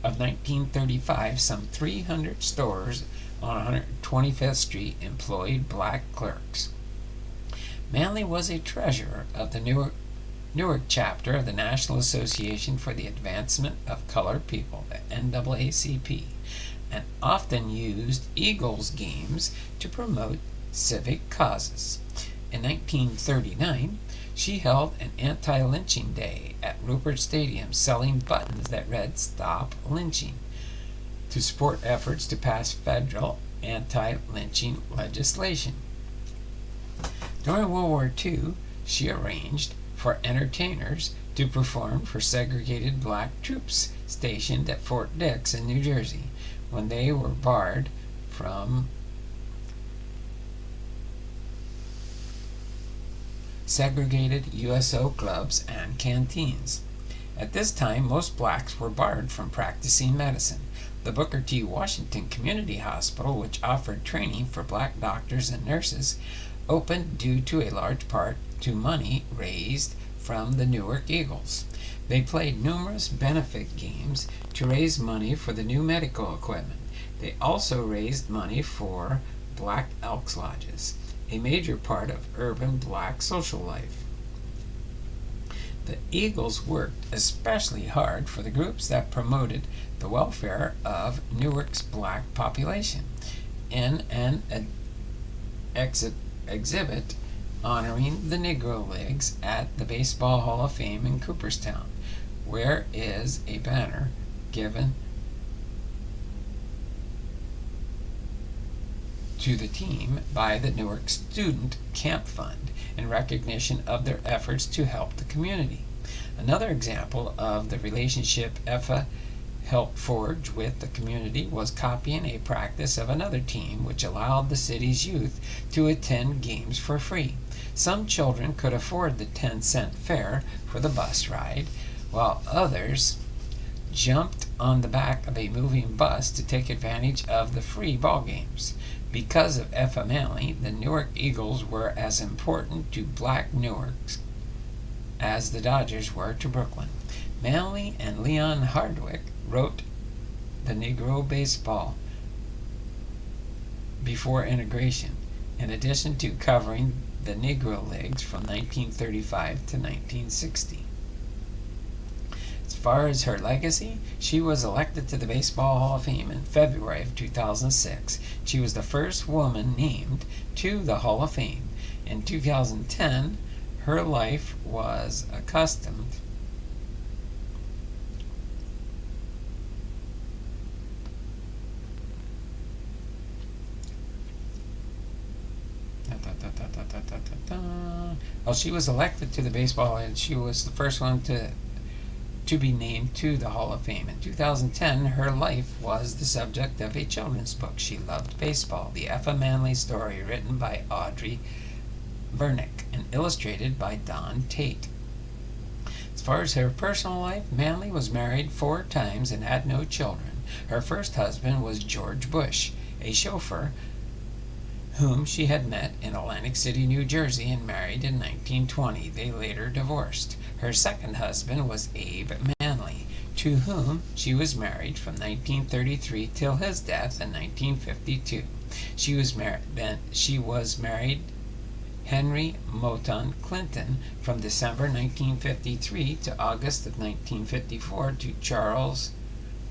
of 1935, some 300 stores on 125th Street employed black clerks. Manley was a treasurer of the Newark chapter of the National Association for the Advancement of Colored People, the NAACP, and often used Eagles games to promote civic causes. In 1939, she held an anti-lynching day at Rupert Stadium, selling buttons that read "Stop Lynching" to support efforts to pass federal anti-lynching legislation. During World War II, she arranged for entertainers to perform for segregated black troops stationed at Fort Dix in New Jersey when they were barred from segregated USO clubs and canteens. At this time, most blacks were barred from practicing medicine. The Booker T. Washington Community Hospital, which offered training for black doctors and nurses, opened due to a large part to money raised from the Newark Eagles. They played numerous benefit games to raise money for the new medical equipment. They also raised money for Black Elks Lodges, a major part of urban black social life. The Eagles worked especially hard for the groups that promoted the welfare of Newark's black population in an exhibit honoring the Negro Leagues at the Baseball Hall of Fame in Cooperstown, where is a banner given to the team by the Newark Student Camp Fund in recognition of their efforts to help the community. Another example of the relationship EFFA helped forge with the community was copying a practice of another team which allowed the city's youth to attend games for free. Some children could afford the 10-cent fare for the bus ride, while others jumped on the back of a moving bus to take advantage of the free ball games. Because of EFFA Manley, the Newark Eagles were as important to black Newark as the Dodgers were to Brooklyn. Manley and Leon Hardwick wrote the Negro Baseball before integration, in addition to covering the Negro Leagues from 1935 to 1960. As far as her legacy, she was elected to the Baseball Hall of Fame in February of 2006. She was the first woman named to the Hall of Fame. In 2010, her life was accustomed Well, she was elected to the baseball, and she was the first one to be named to the Hall of Fame. In 2010, her life was the subject of a children's book. She loved baseball, the EFFA Manley story, written by Audrey Vernick and illustrated by Don Tate. As far as her personal life, Manley was married 4 times and had no children. Her first husband was George Bush, a chauffeur whom she had met in Atlantic City, New Jersey, and married in 1920. They later divorced. Her second husband was Abe Manley, to whom she was married from 1933 till his death in 1952. She was married Henry Moton Clinton from December 1953 to August of 1954 to Charles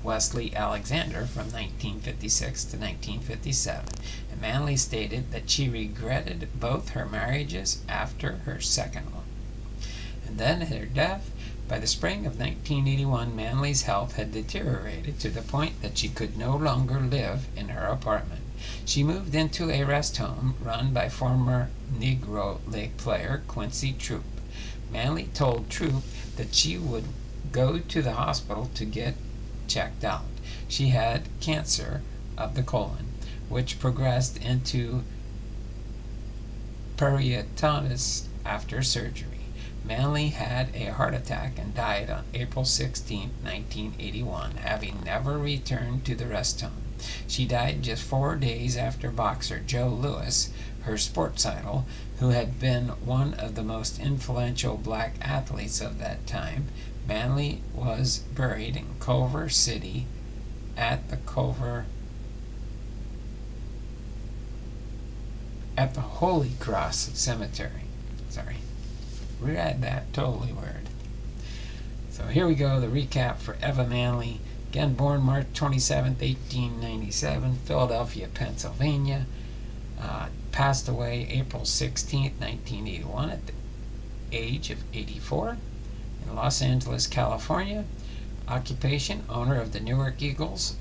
Wesley Alexander from 1956 to 1957. And Manley stated that she regretted both her marriages after her second one. And then at her death, by the spring of 1981, Manley's health had deteriorated to the point that she could no longer live in her apartment. She moved into a rest home run by former Negro League player Quincy Troop. Manley told Troop that she would go to the hospital to get checked out. She had cancer of the colon, which progressed into peritonitis after surgery. Manley had a heart attack and died on April 16, 1981, having never returned to the rest home. She died just 4 days after boxer Joe Louis her sports idol, who had been one of the most influential black athletes of that time. Manley was buried in Culver City at the Holy Cross Cemetery. Sorry, read that totally weird. So here we go, the recap for EFFA Manley. Again, born March 27th, 1897, Philadelphia, Pennsylvania. Passed away April 16th, 1981 at the age of 84 in Los Angeles, California. Occupation, owner of the Newark Eagles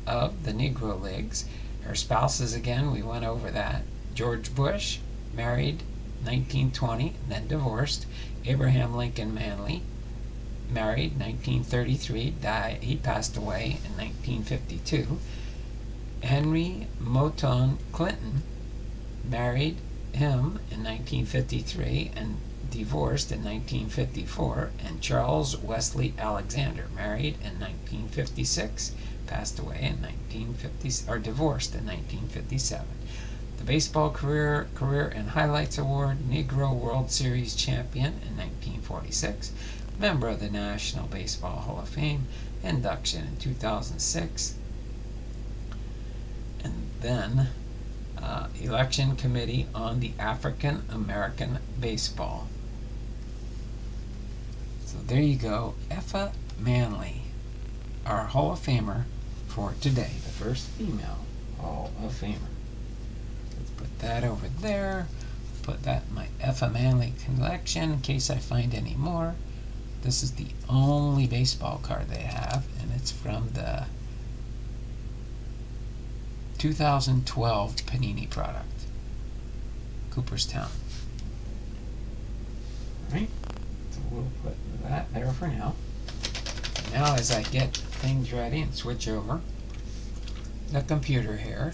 of the Negro Leagues. Her spouses, again, we went over that. George Bush, married 1920, then divorced. Abraham Lincoln Manley, married 1933, died. He passed away in 1952. Henry Moton Clinton, married him in 1953 and divorced in 1954. And Charles Wesley Alexander, married in 1956, passed away in 1950, or divorced in 1957. The Baseball Career and Highlights Award, Negro World Series champion in 1946, member of the National Baseball Hall of Fame, induction in 2006, and then election committee on the African American baseball. So there you go, EFFA Manley, our Hall of Famer for today, the first female Hall of Famer. Let's put that over there. Put that in my EFFA Manley collection in case I find any more. This is the only baseball card they have, and it's from the 2012 Panini product, Cooperstown. Alright, so we'll put that there for now. Now as I get things ready and switch over the computer here,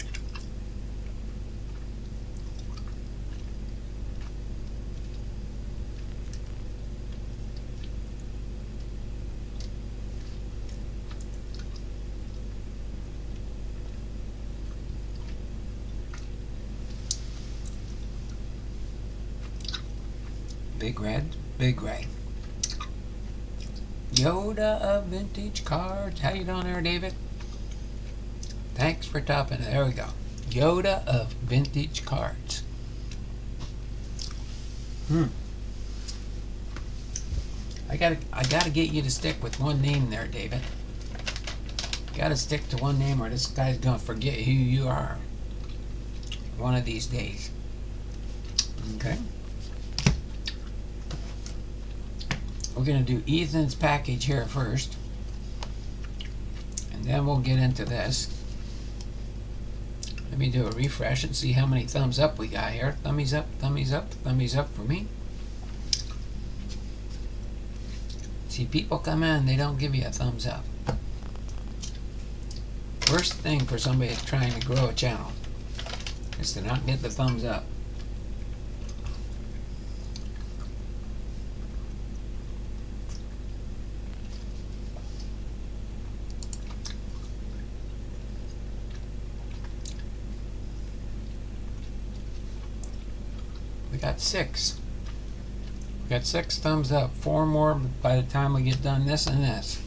Big Red, Big Ray. Yoda of Vintage Cards. How you doing there, David? Thanks for topping it. There we go. Yoda of Vintage Cards. I gotta get you to stick with one name there, David. Gotta stick to one name or this guy's gonna forget who you are one of these days. Okay. We're going to do Ethan's package here first, and then we'll get into this. Let me do a refresh and see how many thumbs up we got here. Thummies up, thummies up, thummies up for me. See, people come in, they don't give you a thumbs up. Worst thing for somebody that's trying to grow a channel is to not get the thumbs up. We got 6. We got 6 thumbs up. 4 more by the time we get done this and this.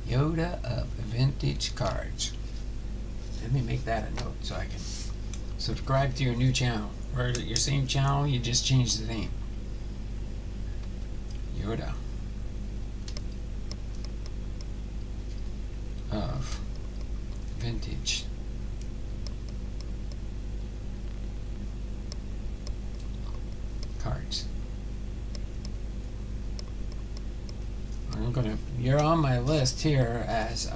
Yoda of Vintage Cards. Let me make that a note so I can subscribe to your new channel. Or your same channel, you just change the name. Yoda of Vintage Cards. You're on my list here as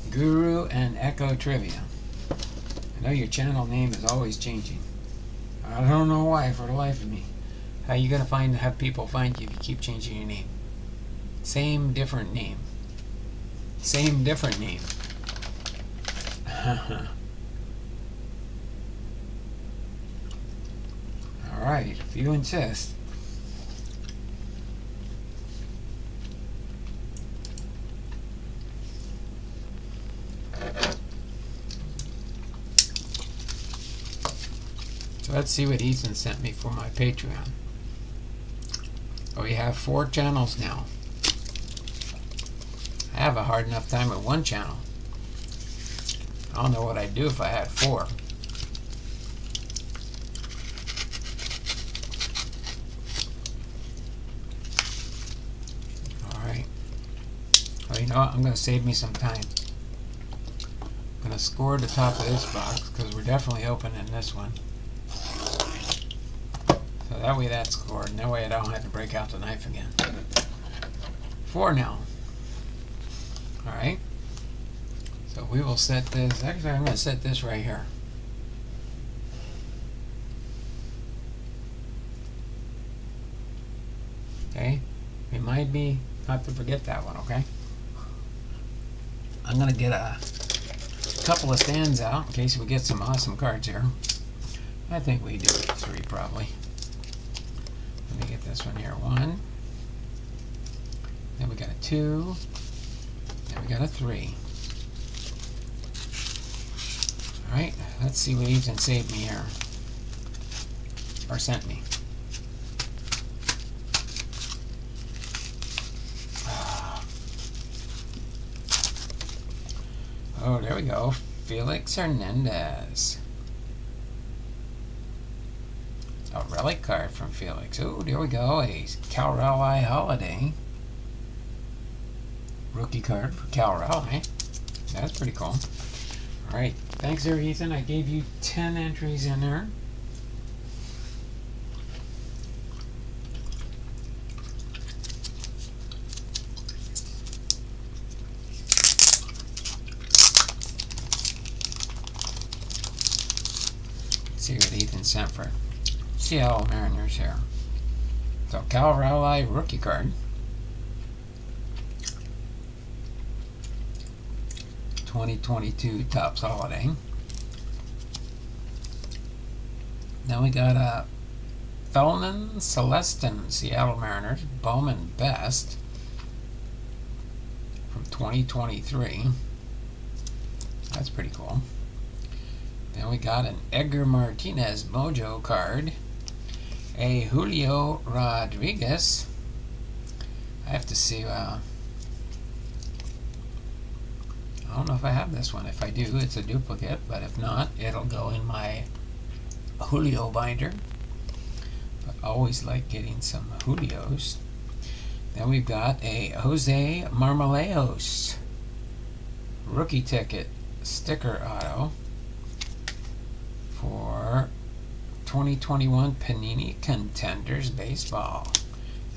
Guru and Echo Trivia. I know your channel name is always changing. I don't know why for the life of me. How are you gonna have people find you if you keep changing your name? Same, different name. Same, different name. Alright, if you insist. So let's see what Ethan sent me for my Patreon. Oh, we have 4 channels now. I have a hard enough time with 1 channel. I don't know what I'd do if I had 4. Alright. Well, you know what? I'm going to save me some time. I'm going to score the top of this box because we're definitely opening this one. So that way that's scored, and that way I don't have to break out the knife again. 4 now. Alright. So we will set this, actually I'm going to set this right here. Okay. Remind me not to forget that one, okay? I'm going to get a couple of stands out in case we get some awesome cards here. I think we do 3 probably. Let me get this one here. 1. Then we got a 2. Then we got a 3. Alright, let's see what Ethan saved me here. Or sent me. Oh, there we go. Felix Hernandez. A relic card from Felix. Oh, there we go. A Cal Raleigh Holiday. Rookie card for Cal Raleigh. That's pretty cool. Alright. Thanks there, Ethan. I gave you 10 entries in there. Let's see what Ethan sent for Seattle Mariners here. So Cal Raleigh rookie card. 2022 Topps Holiday. Then we got a Felman Celestin Seattle Mariners Bowman Best from 2023. That's pretty cool. Then we got an Edgar Martinez Mojo card. A Julio Rodriguez. I have to see. I don't know if I have this one. If I do, it's a duplicate, but if not, it'll go in my Julio binder. But always like getting some Julios. Then we've got a Jose Marmolejos rookie ticket sticker auto for 2021 Panini Contenders Baseball.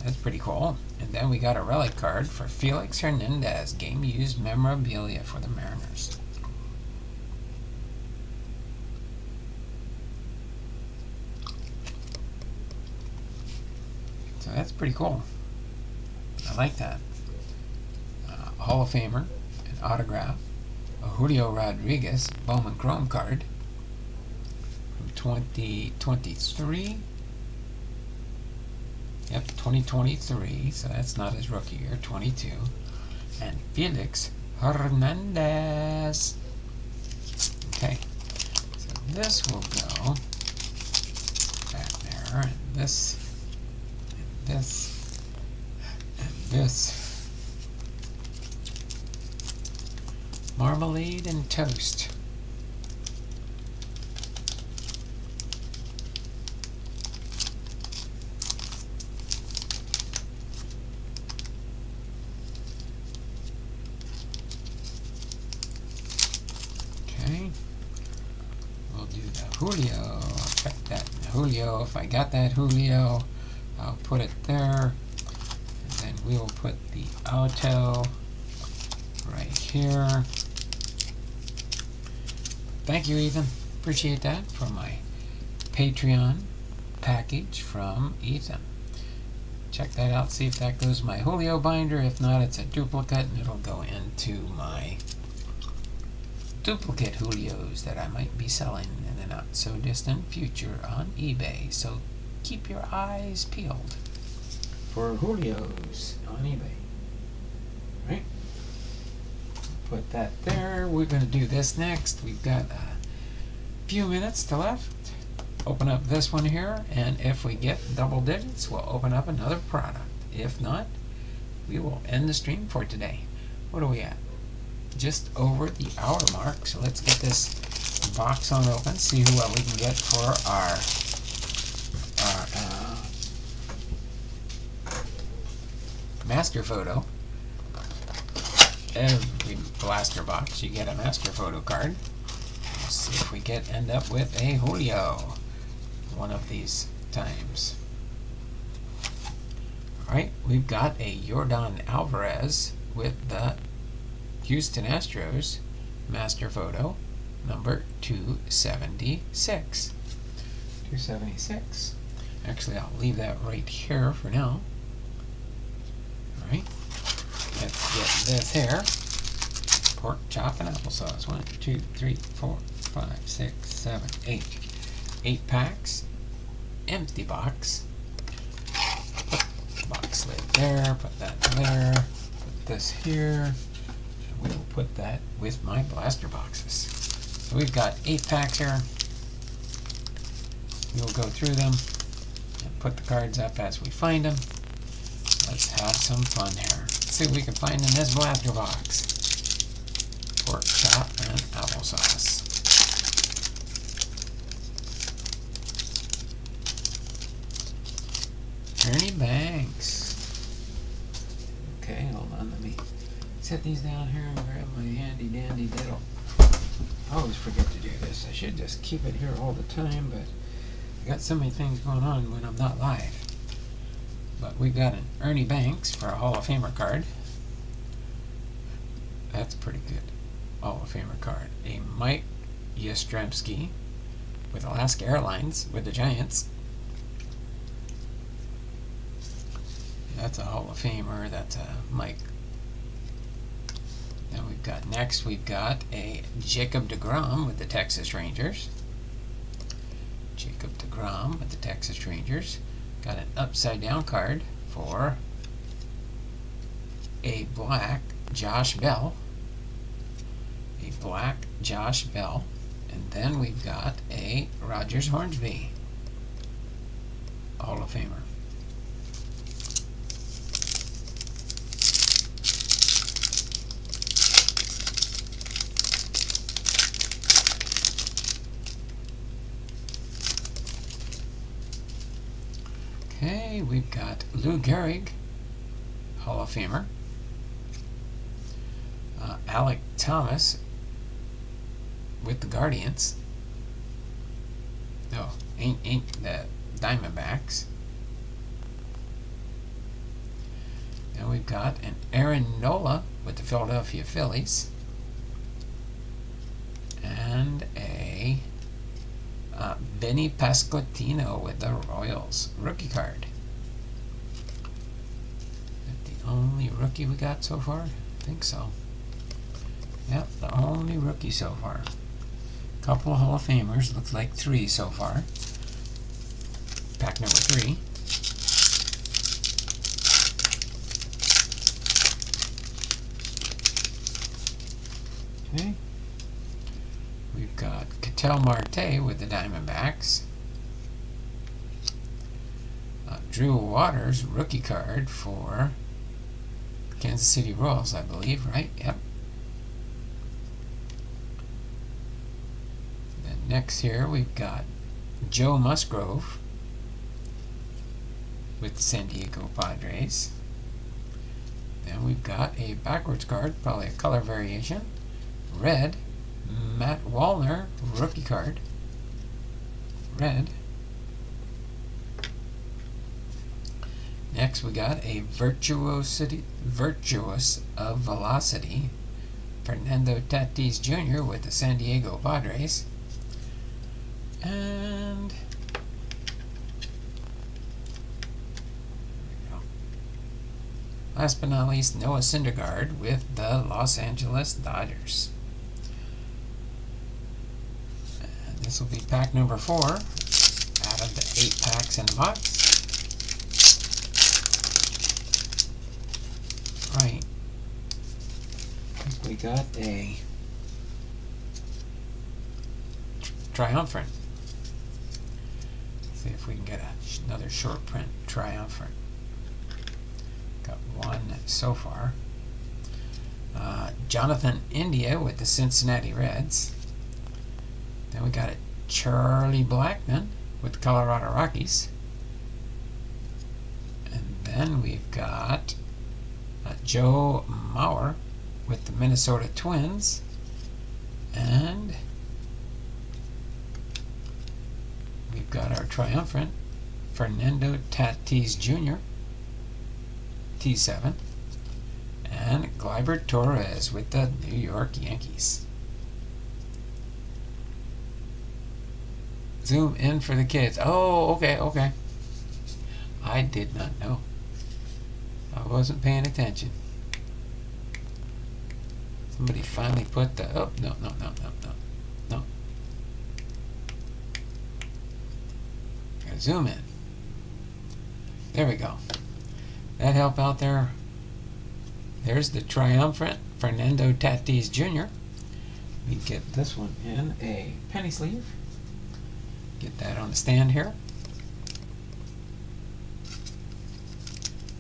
That's pretty cool. And then we got a relic card for Felix Hernandez, game used memorabilia for the Mariners. So that's pretty cool. I like that. Hall of Famer, an autograph, a Julio Rodriguez Bowman Chrome card from 2023. Yep, 2023, so that's not his rookie year, 22. And Felix Hernandez. Okay, so this will go back there, and this, and this, and this. Marmalade and toast. We'll do the Julio. I'll check that Julio. If I got that Julio, I'll put it there. And then we'll put the auto right here. Thank you, Ethan. Appreciate that for my Patreon package from Ethan. Check that out. See if that goes in my Julio binder. If not, it's a duplicate and it'll go into my duplicate Julios that I might be selling in the not so distant future on eBay. So keep your eyes peeled for Julio's on eBay. Right? Put that there. We're going to do this next. We've got a few minutes to left. Open up this one here, and if we get double digits, we'll open up another product. If not, we will end the stream for today. What are we at? Just over the hour mark, so let's get this box on open, see what we can get for our master photo. Every blaster box you get a master photo card. Let's see if we end up with a Julio one of these times. Alright, we've got a Yordan Alvarez with the Houston Astros master photo number 276. 276. Actually, I'll leave that right here for now. Alright, let's get this here. Pork chop and applesauce. 1, 2, 3, 4, 5, 6, 7, 8. 8 packs. Empty box. Put the box lid there. Put that there. Put this here. We will put that with my blaster boxes. So we've got 8 packs here. We will go through them and put the cards up as we find them. Let's have some fun here. Let's see what we can find in this blaster box. Pork chop and applesauce. Ernie Banks. Okay, hold on, let me set these down here and grab my handy dandy diddle. I always forget to do this. I should just keep it here all the time, but I got so many things going on when I'm not live. But we got an Ernie Banks for a Hall of Famer card. That's pretty good. Hall of Famer card. A Mike Yastrzemski with Alaska Airlines with the Giants. That's a Hall of Famer. That's a Mike. Then we've got a Jacob deGrom with the Texas Rangers. Jacob deGrom with the Texas Rangers. Got an upside down card for a black Josh Bell. A black Josh Bell. And then we've got a Rogers Hornsby Hall of Famer. Okay, we've got Lou Gehrig, Hall of Famer. Alec Thomas with the Guardians. No, ain't the Diamondbacks. Then we've got an Aaron Nola with the Philadelphia Phillies. And a Benny Pasquantino with the Royals rookie card. Is that the only rookie we got so far? I think so. Yep, the only rookie so far. Couple of Hall of Famers, looks like 3 so far. Pack number 3. Okay. We've got Ketel Marte with the Diamondbacks. Drew Waters, rookie card for Kansas City Royals, I believe, right? Yep. Then next here we've got Joe Musgrove with the San Diego Padres. Then we've got a backwards card, probably a color variation. Red. Matt Wallner, rookie card. Red. Next we got a Virtuous of Velocity, Fernando Tatis Jr. with the San Diego Padres. And there we go. Last but not least, Noah Syndergaard with the Los Angeles Dodgers. And this will be pack number 4 out of the 8 packs in the box. Right. I think we got a triumphant. See if we can get another short print triumphant. Got one so far. Jonathan India with the Cincinnati Reds. Then we got a Charlie Blackmon with the Colorado Rockies. And then we've got Joe Mauer with the Minnesota Twins. And we've got our triumphant Fernando Tatis Jr. T7. And Gleyber Torres with the New York Yankees. Zoom in for the kids. Oh, okay. I did not know. I wasn't paying attention. Somebody finally put the... Oh, no. Gotta zoom in. There we go. That help out there? There's the triumphant Fernando Tatis Jr. We get this one in a penny sleeve. Get that on the stand here.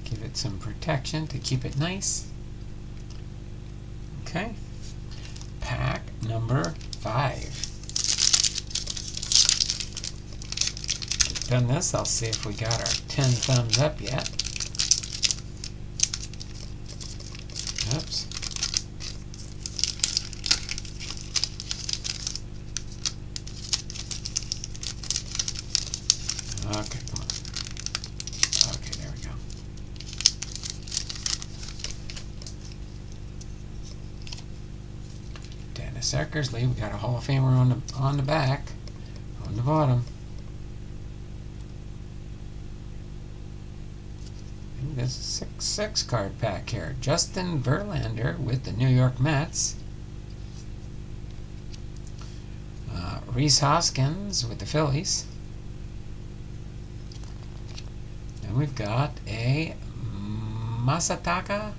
Give it some protection to keep it nice. Okay. Pack number 5. Done this, I'll see if we got our 10 thumbs up yet. Oops. Okay, come on. Okay, there we go. Dennis Eckersley, we got a Hall of Famer on the back, on the bottom. This is a 6 card pack here. Justin Verlander with the New York Mets. Rhys Hoskins with the Phillies. And we've got a Masataka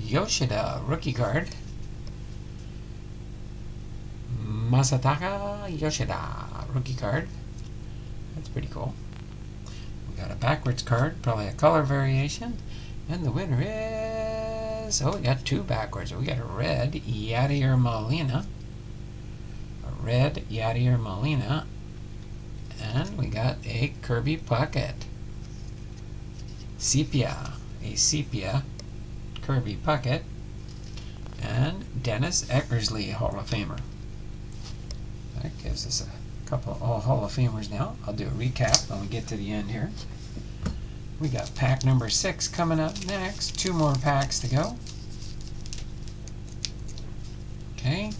Yoshida rookie card. Masataka Yoshida rookie card. That's pretty cool. We got a backwards card, probably a color variation. And the winner is... Oh, we got 2 backwards. We got a red Yadier Molina. A red Yadier Molina. And we got a Kirby Puckett. Sepia. A sepia Kirby Puckett. And Dennis Eckersley, Hall of Famer. That gives us a couple of all Hall of Famers now. I'll do a recap when we get to the end here. We got pack number 6 coming up next. 2 more packs to go. Okay.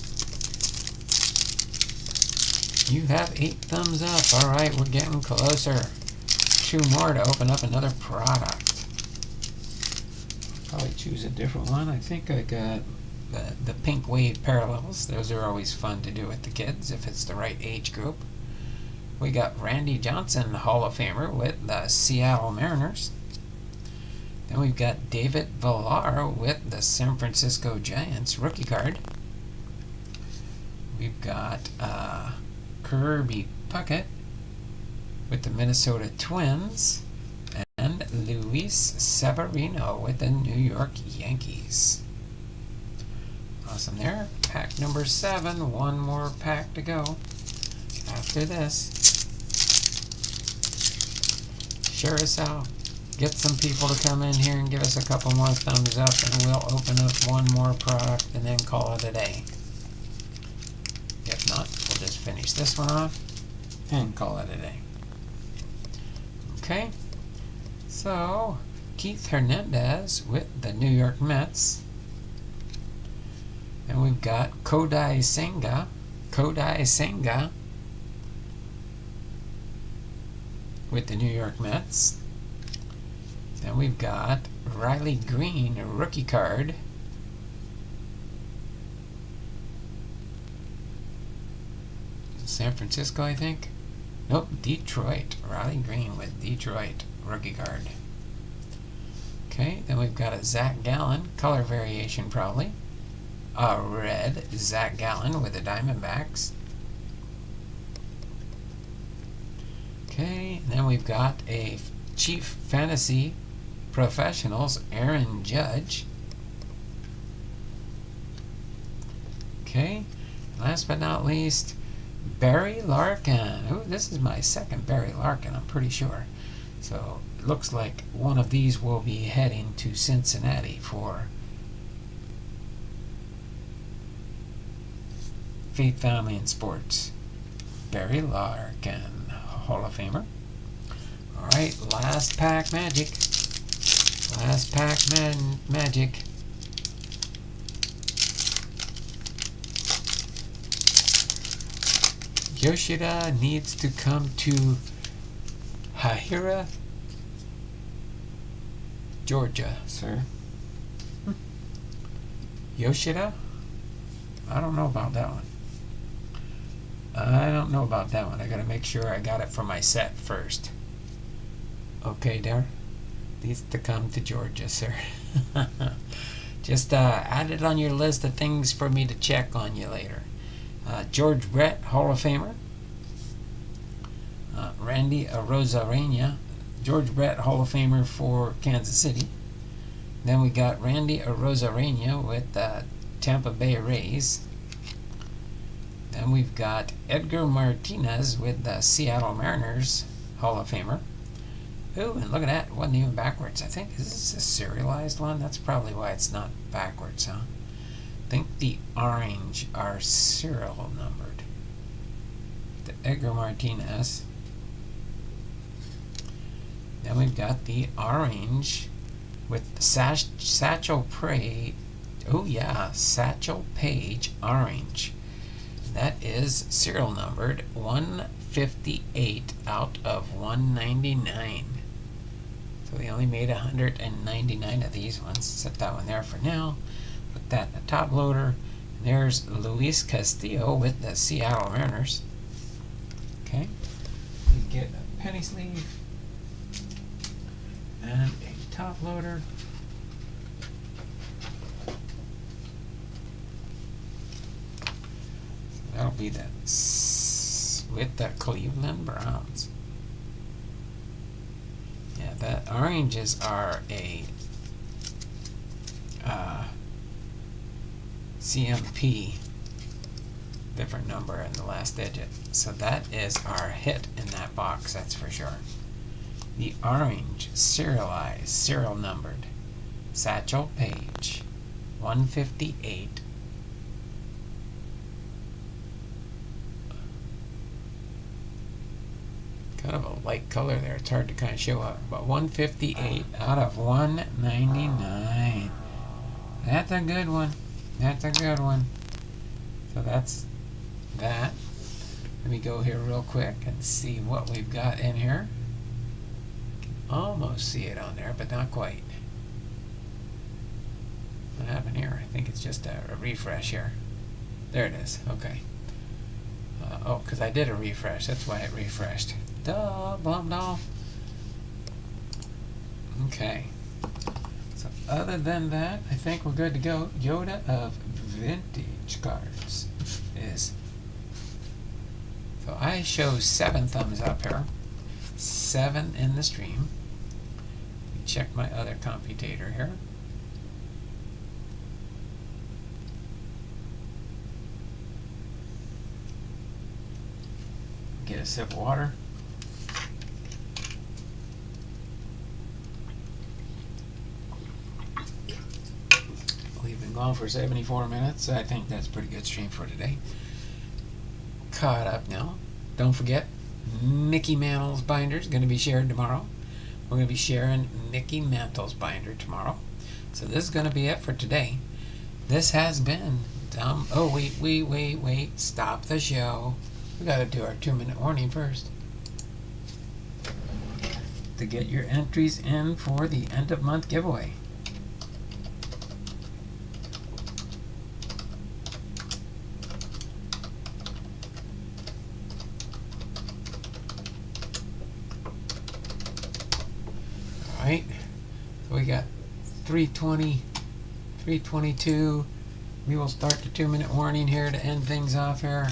You have 8 thumbs up. Alright, we're getting closer. 2 more to open up another product. Probably choose a different one. I think I got the Pink Wave Parallels. Those are always fun to do with the kids if it's the right age group. We got Randy Johnson, Hall of Famer with the Seattle Mariners. Then we've got David Villar with the San Francisco Giants rookie card. We've got Kirby Puckett with the Minnesota Twins. And Luis Severino with the New York Yankees. Awesome there. Pack number 7. 1 more pack to go. After this, share us out. Get some people to come in here and give us a couple more thumbs up, and we'll open up 1 more product and then call it a day. If not, we'll just finish this one off and call it a day. Okay, so Keith Hernandez with the New York Mets. And we've got Kodai Senga with the New York Mets. Then we've got Riley Green, a rookie card. San Francisco, I think. Nope, Detroit. Riley Green with Detroit rookie card. Okay, then we've got a Zach Gallen, color variation probably. A red Zach Gallen with the Diamondbacks. Okay, and then we've got a Chief Fantasy Professionals, Aaron Judge. Okay, last but not least, Barry Larkin. Ooh, this is my second Barry Larkin, I'm pretty sure. So it looks like one of these will be heading to Cincinnati for Faith, Family, and Sports. Barry Larkin, Hall of Famer. Alright, last pack magic. Last pack magic. Yoshida needs to come to Hahira, Georgia, sir. Yoshida? I don't know about that one. I don't know about that one. I gotta make sure I got it for my set first. Okay, there. Needs to come to Georgia, sir. Just add it on your list of things for me to check on you later. George Brett, Hall of Famer. Randy Arozarena, George Brett, Hall of Famer for Kansas City. Then we got Randy Arozarena with Tampa Bay Rays. Then we've got Edgar Martinez with the Seattle Mariners, Hall of Famer. Ooh, and look at that, it wasn't even backwards. I think, is this a serialized one? That's probably why it's not backwards, huh? I think the orange are serial numbered. The Edgar Martinez. Then we've got the orange with Satchel Paige. Oh yeah, Satchel Paige orange. That is serial numbered 158 out of 199. So we only made 199 of these ones. Set that one there for now. Put that in the top loader. And there's Luis Castillo with the Seattle Mariners. Okay. We get a penny sleeve and a top loader. So that'll be that with the Cleveland Browns. Yeah, the oranges are a CMP, different number in the last digit. So that is our hit in that box, that's for sure. The orange, serialized, serial numbered, Satchel Paige, 158. Kind of a light color there, it's hard to kind of show up, but 158 out of 199. That's a good one. That's a good one. So that's that. Let me go here real quick and see what we've got in here. Can almost see it on there, but not quite. What happened here? I think it's just a refresh here. There it is. Okay. Oh, because I did a refresh. That's why it refreshed. Duh, bumped off. Okay. So other than that, I think we're good to go. Yoda of Vintage Cards is. So I show 7 thumbs up here. 7 in the stream. Let me check my other computator here. Get a sip of water. We've been gone for 74 minutes. I think that's a pretty good stream for today. Caught up now. Don't forget, Mickey Mantle's binder is going to be shared tomorrow. We're going to be sharing Mickey Mantle's binder tomorrow. So this is going to be it for today. This has been oh, wait. Stop the show. We got to do our 2-minute warning first. To get your entries in for the end of month giveaway. 3:20, 3:22. We will start the 2-minute warning here to end things off here.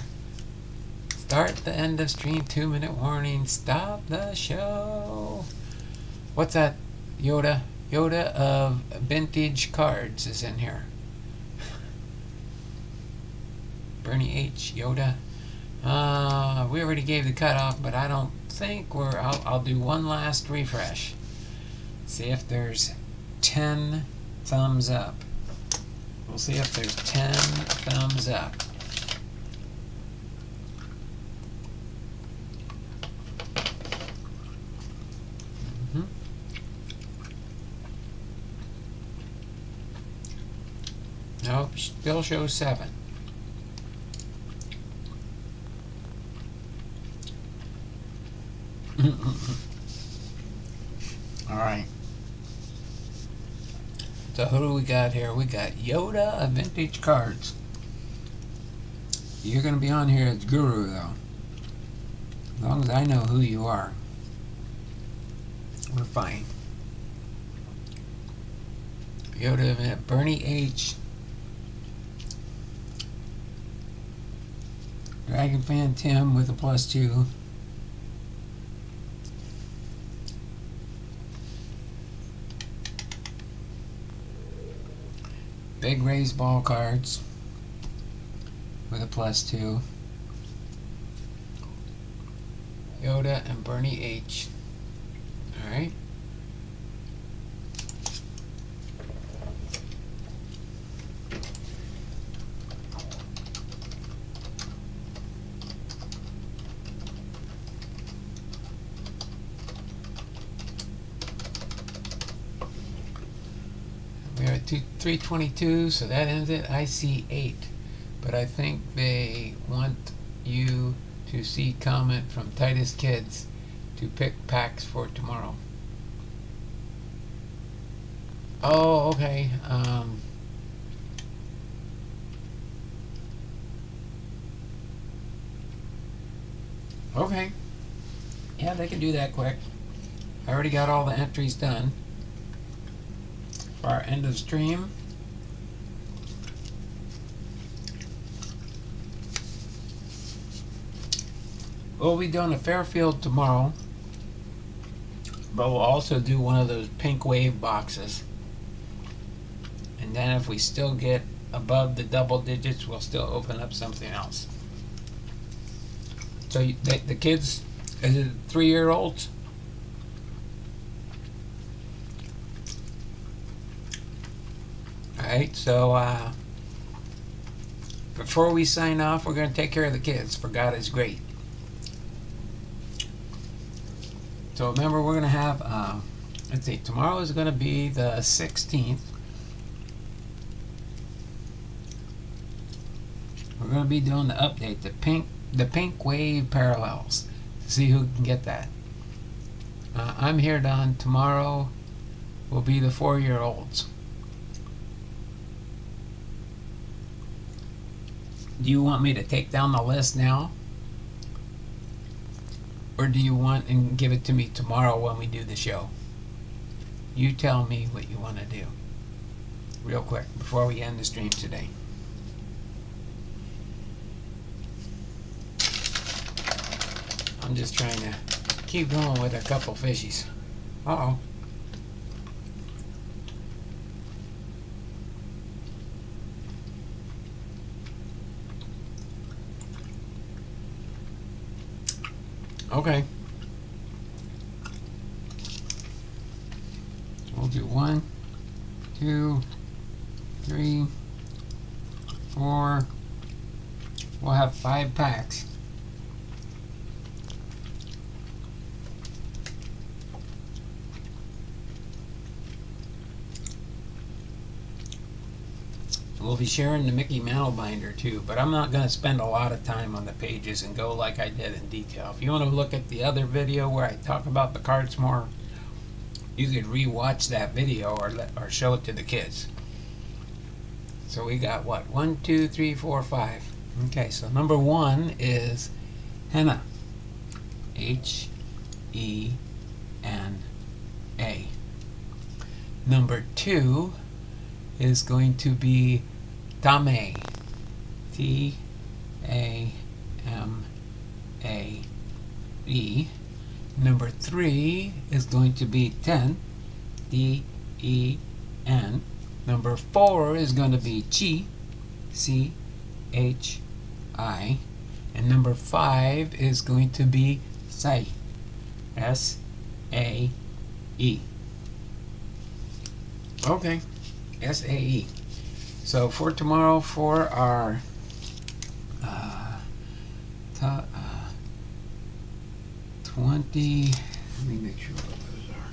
Start the end of stream, 2-minute warning. Stop the show. What's that? Yoda? Yoda of vintage cards is in here. Bernie H. Yoda. We already gave the cutoff, but I don't think I'll do one last refresh. See if there's 10 thumbs up. We'll see if there's 10 thumbs up. Nope, still shows 7. Alright. So who do we got here? We got Yoda of Vintage Cards. You're going to be on here as Guru, though. As long as I know who you are, we're fine. Yoda of Bernie H. Dragon Fan Tim with a +2. Big Raise Ball Cards with a +2. Yoda and Bernie H. Alright. We're at 3:22, so that ends it. I see 8, but I think they want you to see comment from Titus Kids to pick packs for tomorrow. Oh, okay. Okay. Yeah, they can do that quick. I already got all the entries done for our end of stream. We'll be doing a Fairfield tomorrow, but we'll also do one of those pink wave boxes. And then if we still get above the double digits, we'll still open up something else. So the kids, is it 3-year-olds? Alright, so before we sign off, we're going to take care of the kids, for God is great. So remember, we're going to have, let's see, tomorrow is going to be the 16th. We're going to be doing the update, the pink wave parallels, to see who can get that. I'm here, Don. Tomorrow will be the 4-year-olds. Do you want me to take down the list now? Or do you want and give it to me tomorrow when we do the show? You tell me what you want to do. Real quick, before we end the stream today. I'm just trying to keep going with a couple fishies. Uh-oh. Okay. We'll do 1, 2, 3, 4. We'll have 5 packs. We'll be sharing the Mickey Mantle binder too, but I'm not going to spend a lot of time on the pages and go like I did in detail. If you want to look at the other video where I talk about the cards more, you could re-watch that video or show it to the kids. So we got what? 1, 2, 3, 4, 5. Okay, so number 1 is Henna. H-E-N-A. Number 2 is going to be Tame. T-A-M-A-E. Number 3 is going to be Ten. D-E-N. Number 4 is going to be Chi. C-H-I. And number 5 is going to be Sai. S-A-E. Okay, S-A-E. So for tomorrow, for our 20, let me make sure what those are.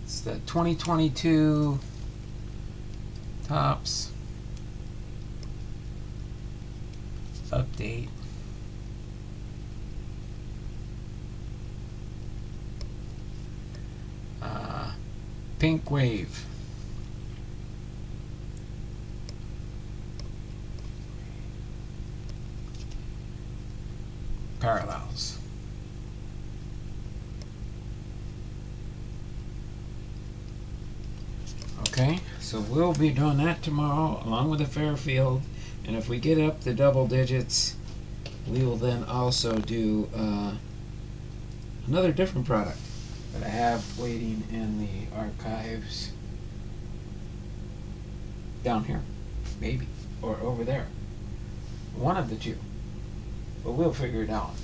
It's the 2022 tops update. Pink Wave. Parallels. Okay, so we'll be doing that tomorrow along with the Fairfield, and if we get up to double digits, we will then also do another different product that I have waiting in the archives down here, maybe, or over there. One of the two. But we'll figure it out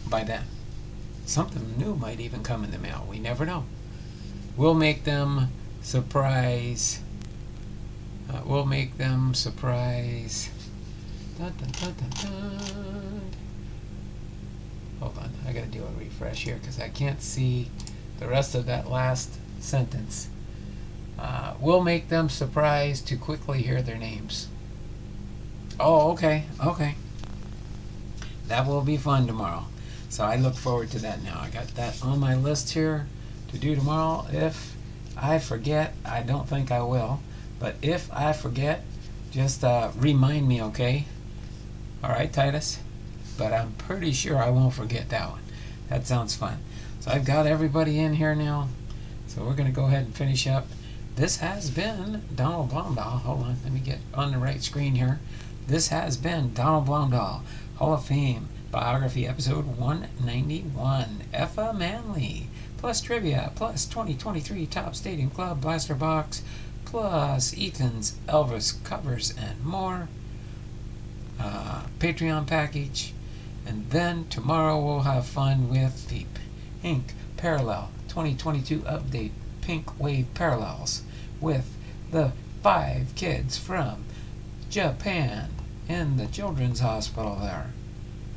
by then. Something new might even come in the mail. We never know. We'll make them surprise. We'll make them surprise. Dun, dun, dun, dun, dun. Hold on, I gotta do a refresh here because I can't see the rest of that last sentence. We'll make them surprised to quickly hear their names. Oh, okay, okay. That will be fun tomorrow. So I look forward to that now. I got that on my list here to do tomorrow. If I forget, I don't think I will, but if I forget, just remind me, okay? All right, Titus? But I'm pretty sure I won't forget that one. That sounds fun. So I've got everybody in here now. So we're going to go ahead and finish up. This has been Donald Blomdahl. Hold on, let me get on the right screen here. This has been Donald Blomdahl, Hall of Fame Biography, episode 191. EFFA Manley, plus trivia, plus 2023 Top Stadium Club Blaster Box, plus Ethan's Elvis covers and more. Patreon package. And then tomorrow we'll have fun with the Pink Parallel 2022 update, Pink Wave Parallels, with the 5 kids from Japan in the children's hospital there.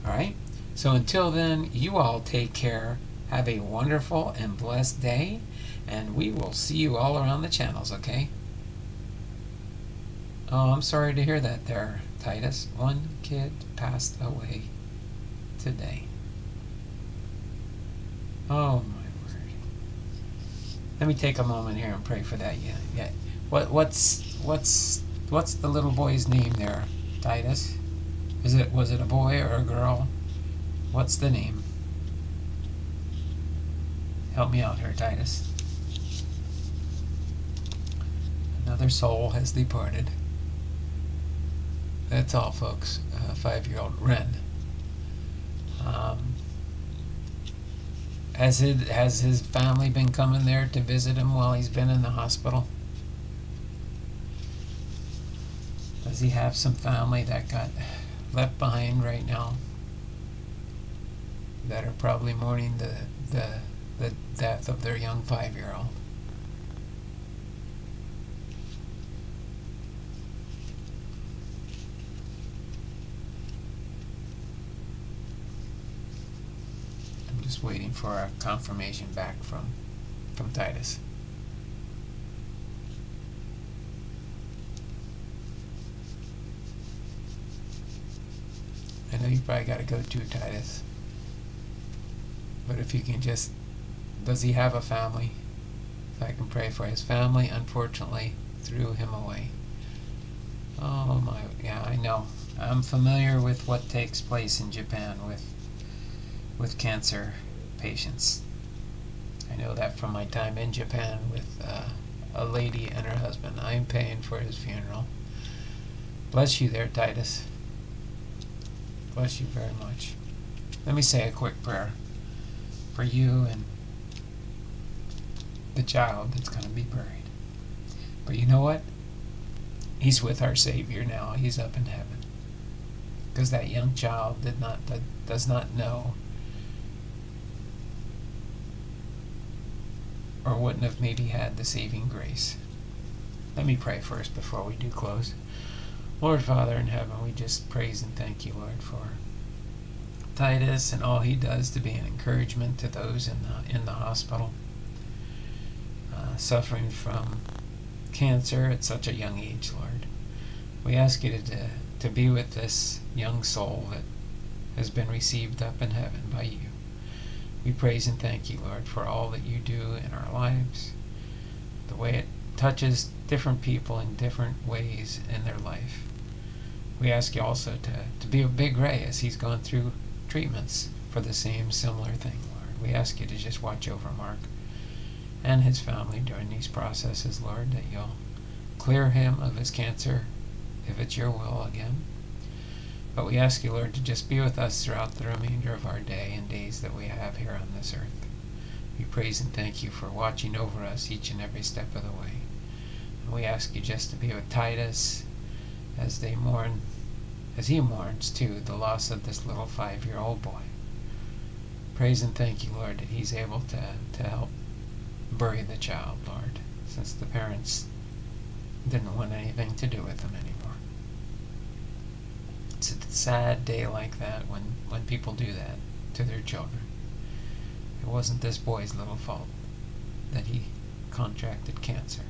Alright? So until then, you all take care. Have a wonderful and blessed day. And we will see you all around the channels, okay? Oh, I'm sorry to hear that there, Titus. One kid passed away today. Oh my word. Let me take a moment here and pray for that. Yeah. What's the little boy's name there, Titus? Was it a boy or a girl? What's the name? Help me out here, Titus. Another soul has departed. That's all, folks. 5-year-old Ren. Has his family been coming there to visit him while he's been in the hospital? Does he have some family that got left behind right now that are probably mourning the death of their young 5-year-old? I'm just waiting for a confirmation back from Titus. I know you probably got to go too, Titus. But if you can just... Does he have a family? If I can pray for his family, unfortunately, threw him away. Oh my... Yeah, I know. I'm familiar with what takes place in Japan with cancer patients. I know that from my time in Japan with a lady and her husband. I'm paying for his funeral. Bless you there, Titus. Bless you very much. Let me say a quick prayer for you and the child that's going to be buried. But you know what? He's with our Savior now. He's up in heaven. Because that young child does not know or wouldn't have maybe had the saving grace. Let me pray first before we do close. Lord Father in heaven, we just praise and thank you, Lord, for Titus and all he does to be an encouragement to those in the hospital suffering from cancer at such a young age, Lord. We ask you to be with this young soul that has been received up in heaven by you. We praise and thank you, Lord, for all that you do in our lives, the way it touches different people in different ways in their life. We ask you also to be with Big Ray as he's going through treatments for the same similar thing, Lord. We ask you to just watch over Mark and his family during these processes, Lord, that you'll clear him of his cancer if it's your will again. But we ask you, Lord, to just be with us throughout the remainder of our day and days that we have here on this earth. We praise and thank you for watching over us each and every step of the way. And we ask you just to be with Titus as they mourn, as he mourns too, the loss of this little 5-year-old boy. Praise and thank you, Lord, that he's able to help bury the child, Lord, since the parents didn't want anything to do with him anymore. It's a sad day like that when people do that to their children. It wasn't this boy's little fault that he contracted cancer,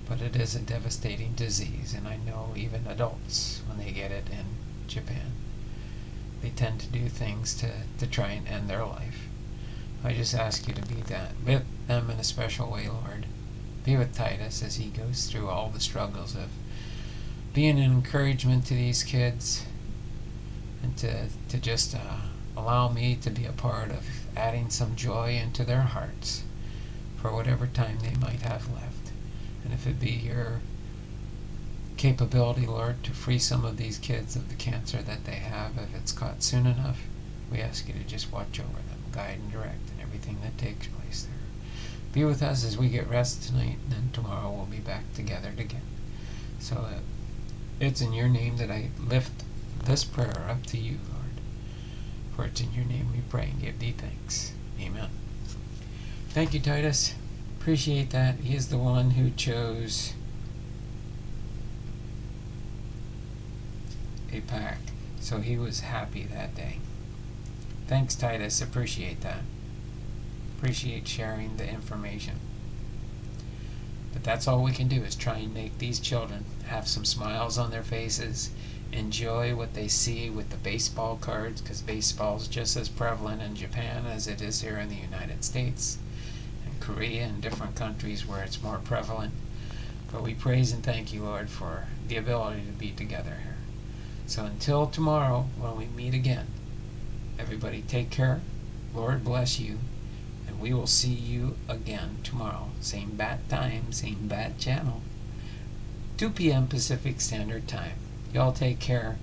but it is a devastating disease, and I know even adults, when they get it in Japan, they tend to do things to try and end their life. I just ask you to be that with them in a special way, Lord. Be with Titus as he goes through all the struggles of being an encouragement to these kids, and to just allow me to be a part of adding some joy into their hearts for whatever time they might have left. And if it be your capability, Lord, to free some of these kids of the cancer that they have, if it's caught soon enough, we ask you to just watch over them, guide and direct in everything that takes place there. Be with us as we get rest tonight, and then tomorrow we'll be back together again. So it's in your name that I lift this prayer up to you, Lord. For it's in your name we pray and give thee thanks. Amen. Thank you, Titus. Appreciate that. He is the one who chose a pack, so he was happy that day. Thanks, Titus. Appreciate that. Appreciate sharing the information. But that's all we can do, is try and make these children have some smiles on their faces, enjoy what they see with the baseball cards, because baseball is just as prevalent in Japan as it is here in the United States, and Korea and different countries where it's more prevalent. But we praise and thank you, Lord, for the ability to be together here. So until tomorrow, when we meet again, everybody take care. Lord bless you. And we will see you again tomorrow. Same bat time, same bat channel. 2 p.m. Pacific Standard Time. Y'all take care.